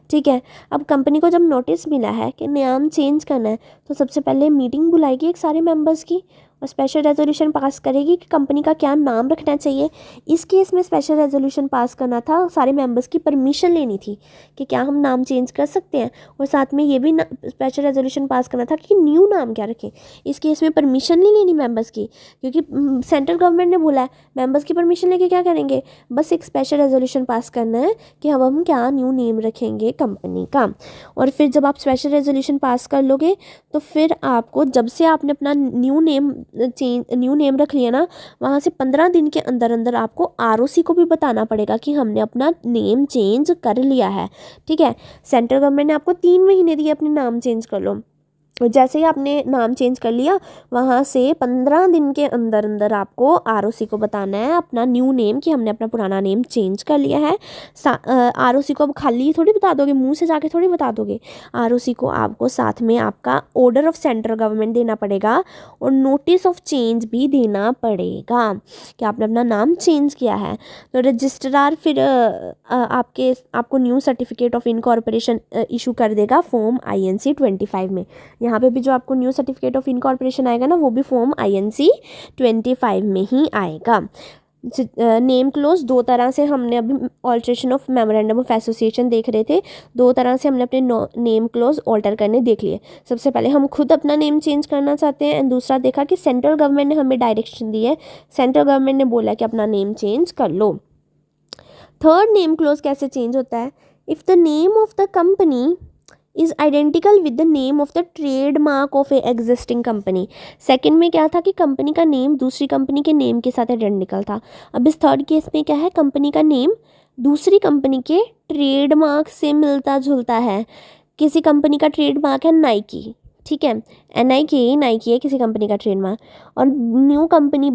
ठीक है। अब कंपनी को जब नोटिस मिला है कि नाम चेंज करना है, तो सबसे पहले मीटिंग बुलाएगी एक सारे मेंबर्स की और स्पेशल रेजोल्यूशन पास करेगी कि कंपनी का क्या नाम रखना चाहिए। इस केस में स्पेशल रेजोल्यूशन पास करना था, सारे मेंबर्स की परमिशन लेनी थी कि क्या हम नाम चेंज कर सकते हैं, और साथ में ये भी स्पेशल रेजोल्यूशन पास करना था कि न्यू नाम क्या रखें। इस केस में परमिशन नहीं लेनी मेंबर्स की, क्योंकि सेंट्रल गवर्नमेंट ने बोला है। मेंबर्स की परमिशन लेके क्या करेंगे, बस एक स्पेशल रेजोल्यूशन पास करना है कि अब हम क्या न्यू नेम रखेंगे कंपनी का। और फिर जब आप स्पेशल रेजोल्यूशन पास कर लोगे तो फिर आपको, जब से आपने अपना न्यू नेम रख लिया ना, वहाँ से 15 दिन के अंदर अंदर आपको ROC को भी बताना पड़ेगा कि हमने अपना नेम चेंज कर लिया है, ठीक है। सेंट्रल गवर्नमेंट ने आपको 3 महीने दिए अपने नाम चेंज कर लो। जैसे ही आपने नाम चेंज कर लिया, वहाँ से 15 दिन के अंदर अंदर आपको आरओसी को बताना है अपना न्यू नेम, कि हमने अपना पुराना नेम चेंज कर लिया है। आरओसी को अब खाली थोड़ी बता दोगे, मुंह से जाके थोड़ी बता दोगे। आरओसी को आपको साथ में आपका ऑर्डर ऑफ सेंट्रल गवर्नमेंट देना पड़ेगा और नोटिस ऑफ चेंज भी देना पड़ेगा कि आपने अपना नाम चेंज किया है। तो रजिस्ट्रार फिर आपको new certificate of incorporation issue कर देगा फॉर्म INC 25 में। यहाँ पे भी जो आपको न्यू सर्टिफिकेट ऑफ इनकॉर्पोरेशन आएगा ना, वो भी फॉर्म INC 25 में ही आएगा। नेम क्लोज दो तरह से, हमने अभी alteration of memorandum of association देख रहे थे, दो तरह से हमने अपने नेम क्लोज ऑल्टर करने देख लिए। सबसे पहले हम खुद अपना नेम चेंज करना चाहते हैं, एंड दूसरा देखा कि सेंट्रल गवर्नमेंट ने हमें डायरेक्शन दी है, सेंट्रल गवर्नमेंट ने बोला कि अपना नेम चेंज कर लो। थर्ड नेम क्लोज कैसे चेंज होता है? If the name of the company is identical with the name of the trademark of a existing company. Second में क्या था कि कंपनी का नेम दूसरी कंपनी के नेम के साथ आइडेंटिकल था। अब इस थर्ड केस में क्या है, कंपनी का नेम दूसरी कंपनी के ट्रेडमार्क से मिलता जुलता है। किसी कंपनी का ट्रेडमार्क है नाइकी, ठीक है, नाइकी है किसी कंपनी का ट्रेडमार्क, और न्यू कंपनी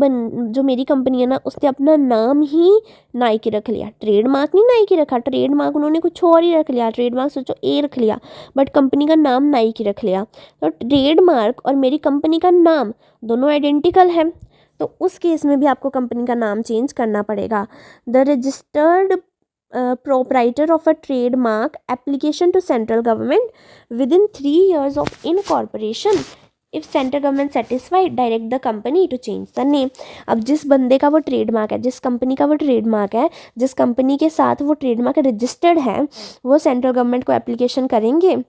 जो मेरी कंपनी है ना, उसने अपना नाम ही नाइकी रख लिया, ट्रेडमार्क नहीं नाइकी रखा, ट्रेडमार्क उन्होंने कुछ और ही रख लिया, ट्रेडमार्क सोचो ए रख लिया, बट कंपनी का नाम नाइकी रख लिया। तो ट्रेडमार्क और मेरी कंपनी का नाम दोनों आइडेंटिकल है, तो उस केस में भी आपको कंपनी का नाम चेंज करना पड़ेगा। The registered proprietor of a trademark application to central government within 3 years of incorporation, if central government satisfied direct the company to change the name। अब जिस बंदे का वो ट्रेडमार्क है, जिस कंपनी का वो ट्रेडमार्क है, जिस कंपनी के साथ वो ट्रेडमार्क रजिस्टर्ड है, वो सेंट्रल गवर्नमेंट को एप्लीकेशन करेंगे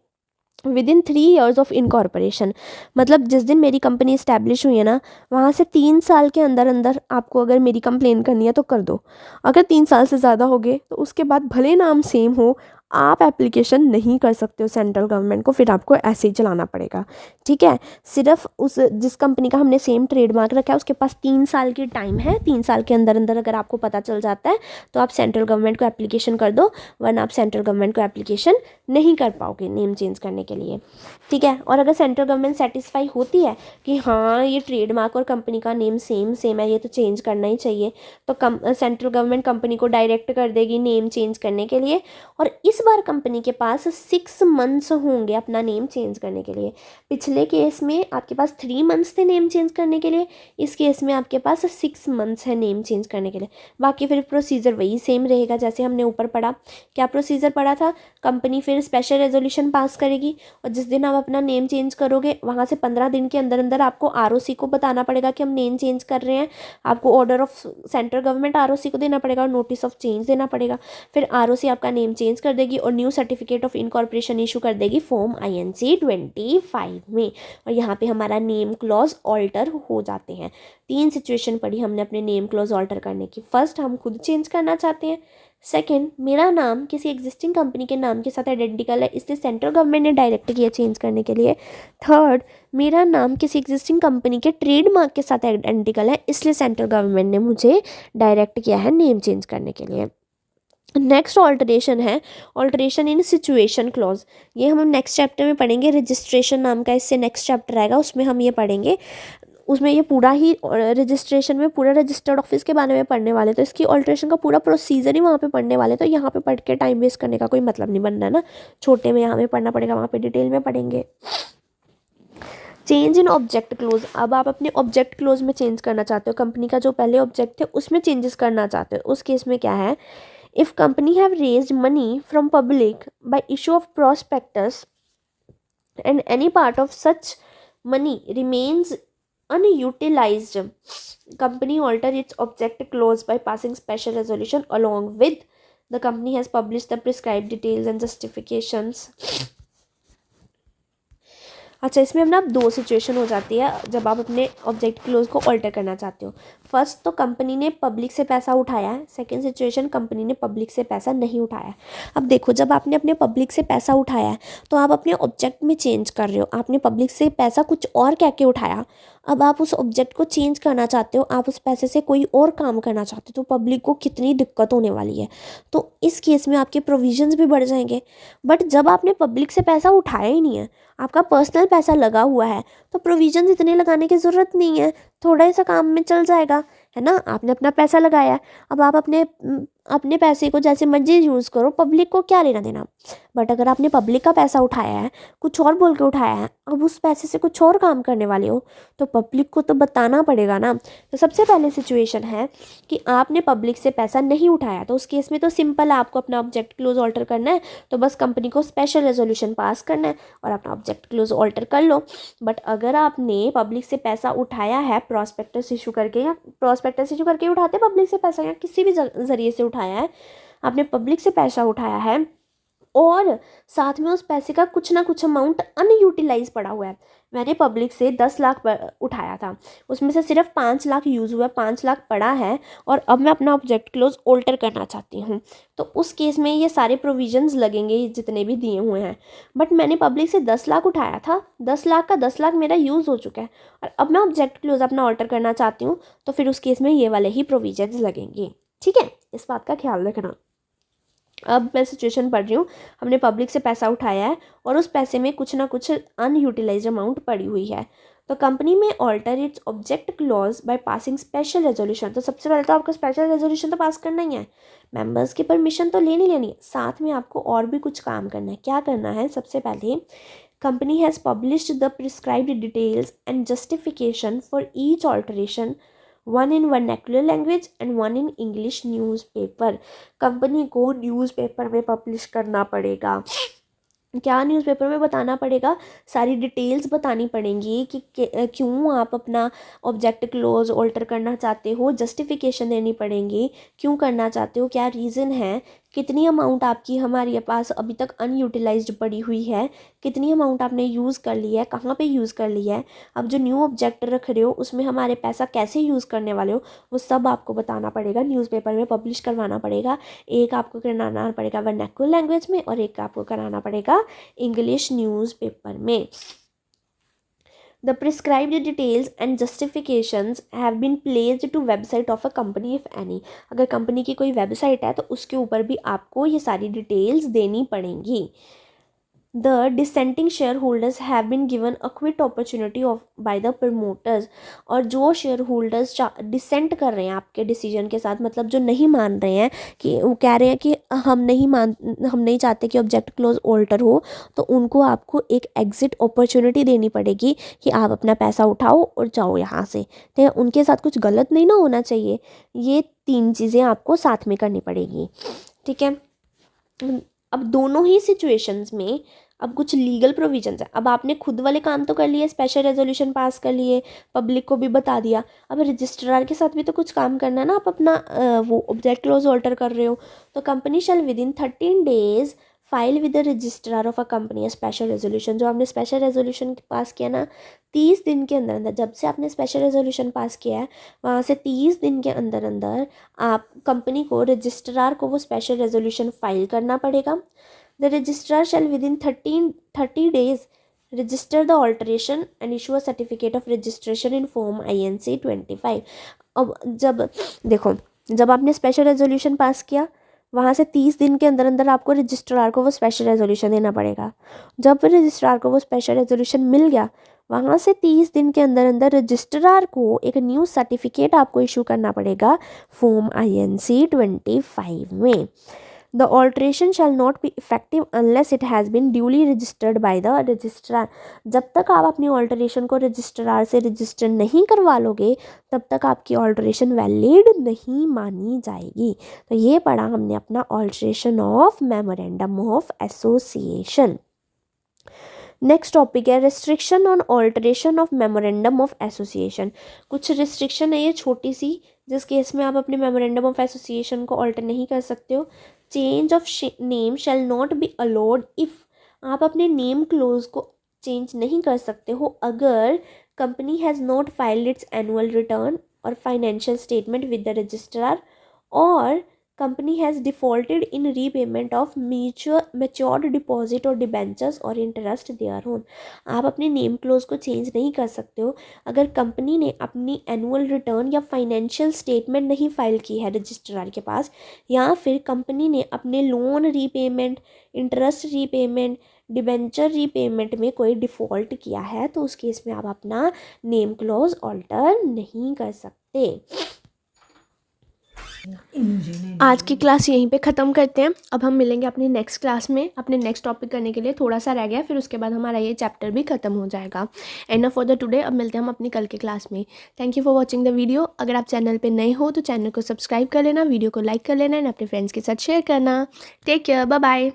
with in 3 years of incorporation. मतलब जिस दिन मेरी कंपनी इस्टेब्लिश हुई है ना, वहाँ से 3 साल के अंदर अंदर आपको अगर मेरी कंप्लेन करनी है तो कर दो। अगर 3 साल से ज़्यादा हो गए तो उसके बाद भले नाम सेम हो, आप एप्लीकेशन नहीं कर सकते हो सेंट्रल गवर्नमेंट को, फिर आपको ऐसे ही चलाना पड़ेगा, ठीक है। सिर्फ उस जिस कंपनी का हमने सेम ट्रेडमार्क रखा है उसके पास 3 साल की टाइम है, 3 साल के अंदर अंदर अगर आपको पता चल जाता है तो आप सेंट्रल गवर्नमेंट को एप्लीकेशन कर दो, वरना आप सेंट्रल गवर्नमेंट को एप्लीकेशन नहीं कर पाओगे नेम चेंज करने के लिए, ठीक है। और अगर सेंट्रल गवर्नमेंट सेटिस्फाई होती है कि हाँ ये ट्रेडमार्क और कंपनी का नेम सेम है, ये तो चेंज करना ही चाहिए, तो सेंट्रल गवर्नमेंट कंपनी को डायरेक्ट कर देगी नेम चेंज करने के लिए। और इस बार कंपनी के पास 6 months होंगे अपना नेम चेंज करने के लिए। पिछले केस में आपके पास 3 months थे नेम चेंज करने के लिए, इस केस में आपके पास 6 months है नेम चेंज करने के लिए। बाकी फिर प्रोसीजर वही सेम रहेगा जैसे हमने ऊपर पढ़ा। क्या प्रोसीजर पढ़ा था? कंपनी फिर स्पेशल रेजोल्यूशन पास करेगी, और जिस दिन आप अपना नेम चेंज करोगे वहाँ से 15 दिन के अंदर अंदर आपको आरओसी को बताना पड़ेगा कि हम नेम चेंज कर रहे हैं। आपको order of central government ROC को देना पड़ेगा और नोटिस ऑफ चेंज देना पड़ेगा। फिर आरओसी आपका नेम चेंज कर देगी और new certificate of incorporation issue कर देगी फॉर्म INC 25 में, और यहाँ पे हमारा नेम क्लॉज ऑल्टर हो जाते हैं। 3 सिचुएशन पढ़ी हमने अपने नेम क्लॉज ऑल्टर करने की। फर्स्ट, हम खुद चेंज करना चाहते हैं। सेकंड, मेरा नाम किसी एग्जिस्टिंग कंपनी के नाम के साथ आइडेंटिकल है, इसलिए सेंट्रल गवर्नमेंट ने डायरेक्ट किया चेंज करने के लिए। थर्ड, मेरा नाम किसी एग्जिस्टिंग कंपनी के ट्रेडमार्क के साथ आइडेंटिकल है, इसलिए सेंट्रल गवर्नमेंट ने मुझे डायरेक्ट किया है नेम चेंज करने के लिए। नेक्स्ट ऑल्टरेशन है ऑल्टरेशन इन सिचुएशन क्लॉज। ये हम नेक्स्ट चैप्टर में पढ़ेंगे। रजिस्ट्रेशन नाम का इससे नेक्स्ट चैप्टर आएगा, उसमें हम ये पढ़ेंगे। उसमें ये पूरा ही रजिस्ट्रेशन में पूरा रजिस्टर्ड ऑफिस के बारे में पढ़ने वाले, तो इसकी ऑल्ट्रेशन का पूरा प्रोसीजर ही वहाँ पे पढ़ने वाले। तो यहाँ पे पढ़ के टाइम वेस्ट करने का कोई मतलब नहीं बनना है ना। छोटे में यहाँ पे पढ़ना पड़ेगा, वहाँ पे डिटेल में पढ़ेंगे। Change in object close. अब आप अपने ऑब्जेक्ट क्लोज में चेंज करना चाहते हो, कंपनी का जो पहले ऑब्जेक्ट थे उसमें चेंजेस करना चाहते हो। उस केस में क्या है, if company have raised money from public bye issue of prospectus and any part of such money remains unutilized, company alter its object clause by passing special resolution along with the company has published the prescribed details and justifications। अच्छा, इसमें अब ना 2 situation हो जाती है जब आप अपने ऑब्जेक्ट क्लोज को ऑल्टर करना चाहते हो। फर्स्ट तो कंपनी ने पब्लिक से पैसा उठाया है, सेकंड सिचुएशन कंपनी ने पब्लिक से पैसा नहीं उठाया। अब देखो, जब आपने अपने पब्लिक से पैसा उठाया है तो आप अपने ऑब्जेक्ट में चेंज कर रहे हो। आपने पब्लिक से पैसा कुछ और कह के उठाया, अब आप उस ऑब्जेक्ट को चेंज करना चाहते हो, आप उस पैसे से कोई और काम करना चाहते हो, तो पब्लिक को कितनी दिक्कत होने वाली है। तो इस केस में आपके प्रोविजंस भी बढ़ जाएंगे। बट जब आपने पब्लिक से पैसा उठाया ही नहीं है, आपका पर्सनल पैसा लगा हुआ है, तो प्रोविजंस इतने लगाने की ज़रूरत नहीं है, थोड़ा सा काम में चल जाएगा, है ना। आपने अपना पैसा लगाया है, अब आप अपने पैसे को जैसे मर्जी यूज़ करो, पब्लिक को क्या लेना देना। बट अगर आपने पब्लिक का पैसा उठाया है, कुछ और बोल के उठाया है, अब उस पैसे से कुछ और काम करने वाले हो, तो पब्लिक को तो बताना पड़ेगा ना। तो सबसे पहले सिचुएशन है कि आपने पब्लिक से पैसा नहीं उठाया, तो उस केस में तो सिंपल है, आपको अपना ऑब्जेक्ट क्लोज ऑल्टर करना है, तो बस कंपनी को स्पेशल रेजोल्यूशन पास करना है और अपना ऑब्जेक्ट क्लोज ऑल्टर कर लो। बट अगर आपने पब्लिक से पैसा उठाया है प्रॉस्पेक्टस इशू करके, या प्रॉस्पेक्टस इशू करके उठाते पब्लिक से पैसा, या किसी भी जरिए से उठाया है, आपने पब्लिक से पैसा उठाया है और साथ में उस पैसे का कुछ ना कुछ अमाउंट अनयूटिलाइज पड़ा हुआ है। मैंने पब्लिक से 10 लाख उठाया था, उसमें से सिर्फ 5 लाख यूज़ हुआ, 5 लाख पड़ा है और अब मैं अपना ऑब्जेक्ट क्लोज ऑल्टर करना चाहती हूँ, तो उस केस में ये सारे प्रोविजंस लगेंगे जितने भी दिए हुए हैं। बट मैंने पब्लिक से 10 लाख उठाया था, 10 लाख का 10 लाख मेरा यूज़ हो चुका है और अब मैं ऑब्जेक्ट क्लोज अपना ऑल्टर करना चाहती हूँ, तो फिर उस केस में ये वाले ही प्रोविजंस लगेंगे। ठीक है, इस बात का ख्याल रखना। अब मैं सिचुएशन पढ़ रही हूँ, हमने पब्लिक से पैसा उठाया है और उस पैसे में कुछ ना कुछ अनयूटिलाइज्ड अमाउंट पड़ी हुई है, तो कंपनी में alter its object clause by passing special resolution. तो सबसे पहले तो आपको स्पेशल रेजोल्यूशन तो पास करना ही है, मेंबर्स की परमिशन तो लेनी है, साथ में आपको और भी कुछ काम करना है। क्या करना है, सबसे पहले company has published the prescribed details and justification for each alteration, one in vernacular language and one in English newspaper. Company को न्यूज़पेपर में पब्लिश करना पड़ेगा। क्या न्यूज़पेपर में बताना पड़ेगा, सारी डिटेल्स बतानी पड़ेंगी कि क्यों आप अपना ऑब्जेक्ट क्लोज ऑल्टर करना चाहते हो, जस्टिफिकेशन देनी पड़ेंगी, क्यों करना चाहते हो, क्या रीज़न है, कितनी अमाउंट आपकी हमारे पास अभी तक अनयूटिलाइज्ड पड़ी हुई है, कितनी अमाउंट आपने यूज़ कर ली है, कहाँ पे यूज़ कर ली है, अब जो न्यू ऑब्जेक्ट रख रहे हो उसमें हमारे पैसा कैसे यूज़ करने वाले हो, वो सब आपको बताना पड़ेगा, न्यूज़पेपर में पब्लिश करवाना पड़ेगा। एक आपको कराना पड़ेगा वर्नैकुलर लैंग्वेज में और एक आपको कराना पड़ेगा इंग्लिश न्यूज़पेपर में। The prescribed details and justifications have been placed to website of a company if any। अगर कंपनी की कोई वेबसाइट है तो उसके ऊपर भी आपको ये सारी डिटेल्स देनी पड़ेंगी। The dissenting shareholders have been given a quit opportunity of by the promoters। और जो शेयर होल्डर्स डिसेंट कर रहे हैं आपके डिसीजन के साथ, मतलब जो नहीं मान रहे हैं, कि वो कह रहे हैं कि हम नहीं चाहते कि ऑब्जेक्ट क्लोज ऑल्टर हो, तो उनको आपको एक एग्जिट अपॉर्चुनिटी देनी पड़ेगी कि आप अपना पैसा उठाओ और जाओ यहाँ से। तो उनके साथ कुछ गलत नहीं ना होना चाहिए, ये 3 चीज़ें आपको साथ में करनी पड़ेगी। ठीक है, अब दोनों ही सिचुएशंस में अब कुछ लीगल प्रोविजंस है। अब आपने खुद वाले काम तो कर लिए, स्पेशल रेजोल्यूशन पास कर लिए, पब्लिक को भी बता दिया, अब रजिस्ट्रार के साथ भी तो कुछ काम करना है ना। आप अपना वो ऑब्जेक्ट क्लोज ऑल्टर कर रहे हो, तो company shall with in 13 days file with the registrar of a company special resolution. जो आपने स्पेशल रेजोल्यूशन पास किया ना, 30 दिन के अंदर अंदर, जब से आपने स्पेशल रेजोल्यूशन पास किया है वहाँ से 30 दिन के अंदर अंदर आप कंपनी को, रजिस्ट्रार को वो स्पेशल रेजोल्यूशन फाइल करना पड़ेगा। The registrar shall within 30 days register the alteration and issue a certificate of registration in form INC 25। अब जब आपने स्पेशल रेजोल्यूशन पास किया, वहाँ से 30 दिन के अंदर अंदर आपको रजिस्ट्रार को वो स्पेशल रेजोल्यूशन देना पड़ेगा। जब रजिस्ट्रार को वो स्पेशल रेजोल्यूशन मिल गया, वहाँ से 30 दिन के अंदर अंदर रजिस्ट्रार को एक न्यू सर्टिफिकेट आपको इशू करना पड़ेगा फॉर्म INC 25 में। The alteration shall not be effective unless it has been duly registered by the registrar। जब तक आप अपनी ऑल्टरेशन को रजिस्ट्रार से रजिस्टर नहीं करवा लोगे, तब तक आपकी ऑल्टरेशन वैलिड नहीं मानी जाएगी। तो ये पढ़ा हमने अपना alteration of memorandum of association. Next topic है restriction on alteration of memorandum of association. कुछ रिस्ट्रिक्शन है ये छोटी सी, जिस केस में आप अपने मेमोरेंडम ऑफ एसोसिएशन को ऑल्टर नहीं कर सकते हो। Change of name shall not be allowed if, आप अपने नेम क्लोज को चेंज नहीं कर सकते हो अगर company has not filed its annual return और financial statement with the registrar, और company has defaulted in repayment of matured deposit और डिबेंचर्स और इंटरेस्ट देयर ऑन। आप अपने नेम क्लोज को चेंज नहीं कर सकते हो अगर कंपनी ने अपनी एनुअल रिटर्न या फाइनेंशियल स्टेटमेंट नहीं फाइल की है रजिस्ट्रार के पास, या फिर कंपनी ने अपने loan repayment, interest repayment, debenture repayment में कोई डिफ़ॉल्ट किया है, तो उस केस में आप अपना नेम क्लोज ऑल्टर नहीं कर सकते। आज की क्लास यहीं पे ख़त्म करते हैं। अब हम मिलेंगे अपनी नेक्स्ट क्लास में अपने नेक्स्ट टॉपिक करने के लिए। थोड़ा सा रह गया, फिर उसके बाद हमारा ये चैप्टर भी ख़त्म हो जाएगा। एंड फॉर द टुडे, अब मिलते हैं हम अपनी कल के क्लास में। Thank you for watching the video. अगर आप चैनल पे नए हो तो चैनल को सब्सक्राइब कर लेना, वीडियो को लाइक कर लेना एंड अपने फ्रेंड्स के साथ शेयर करना। Take care, bye bye.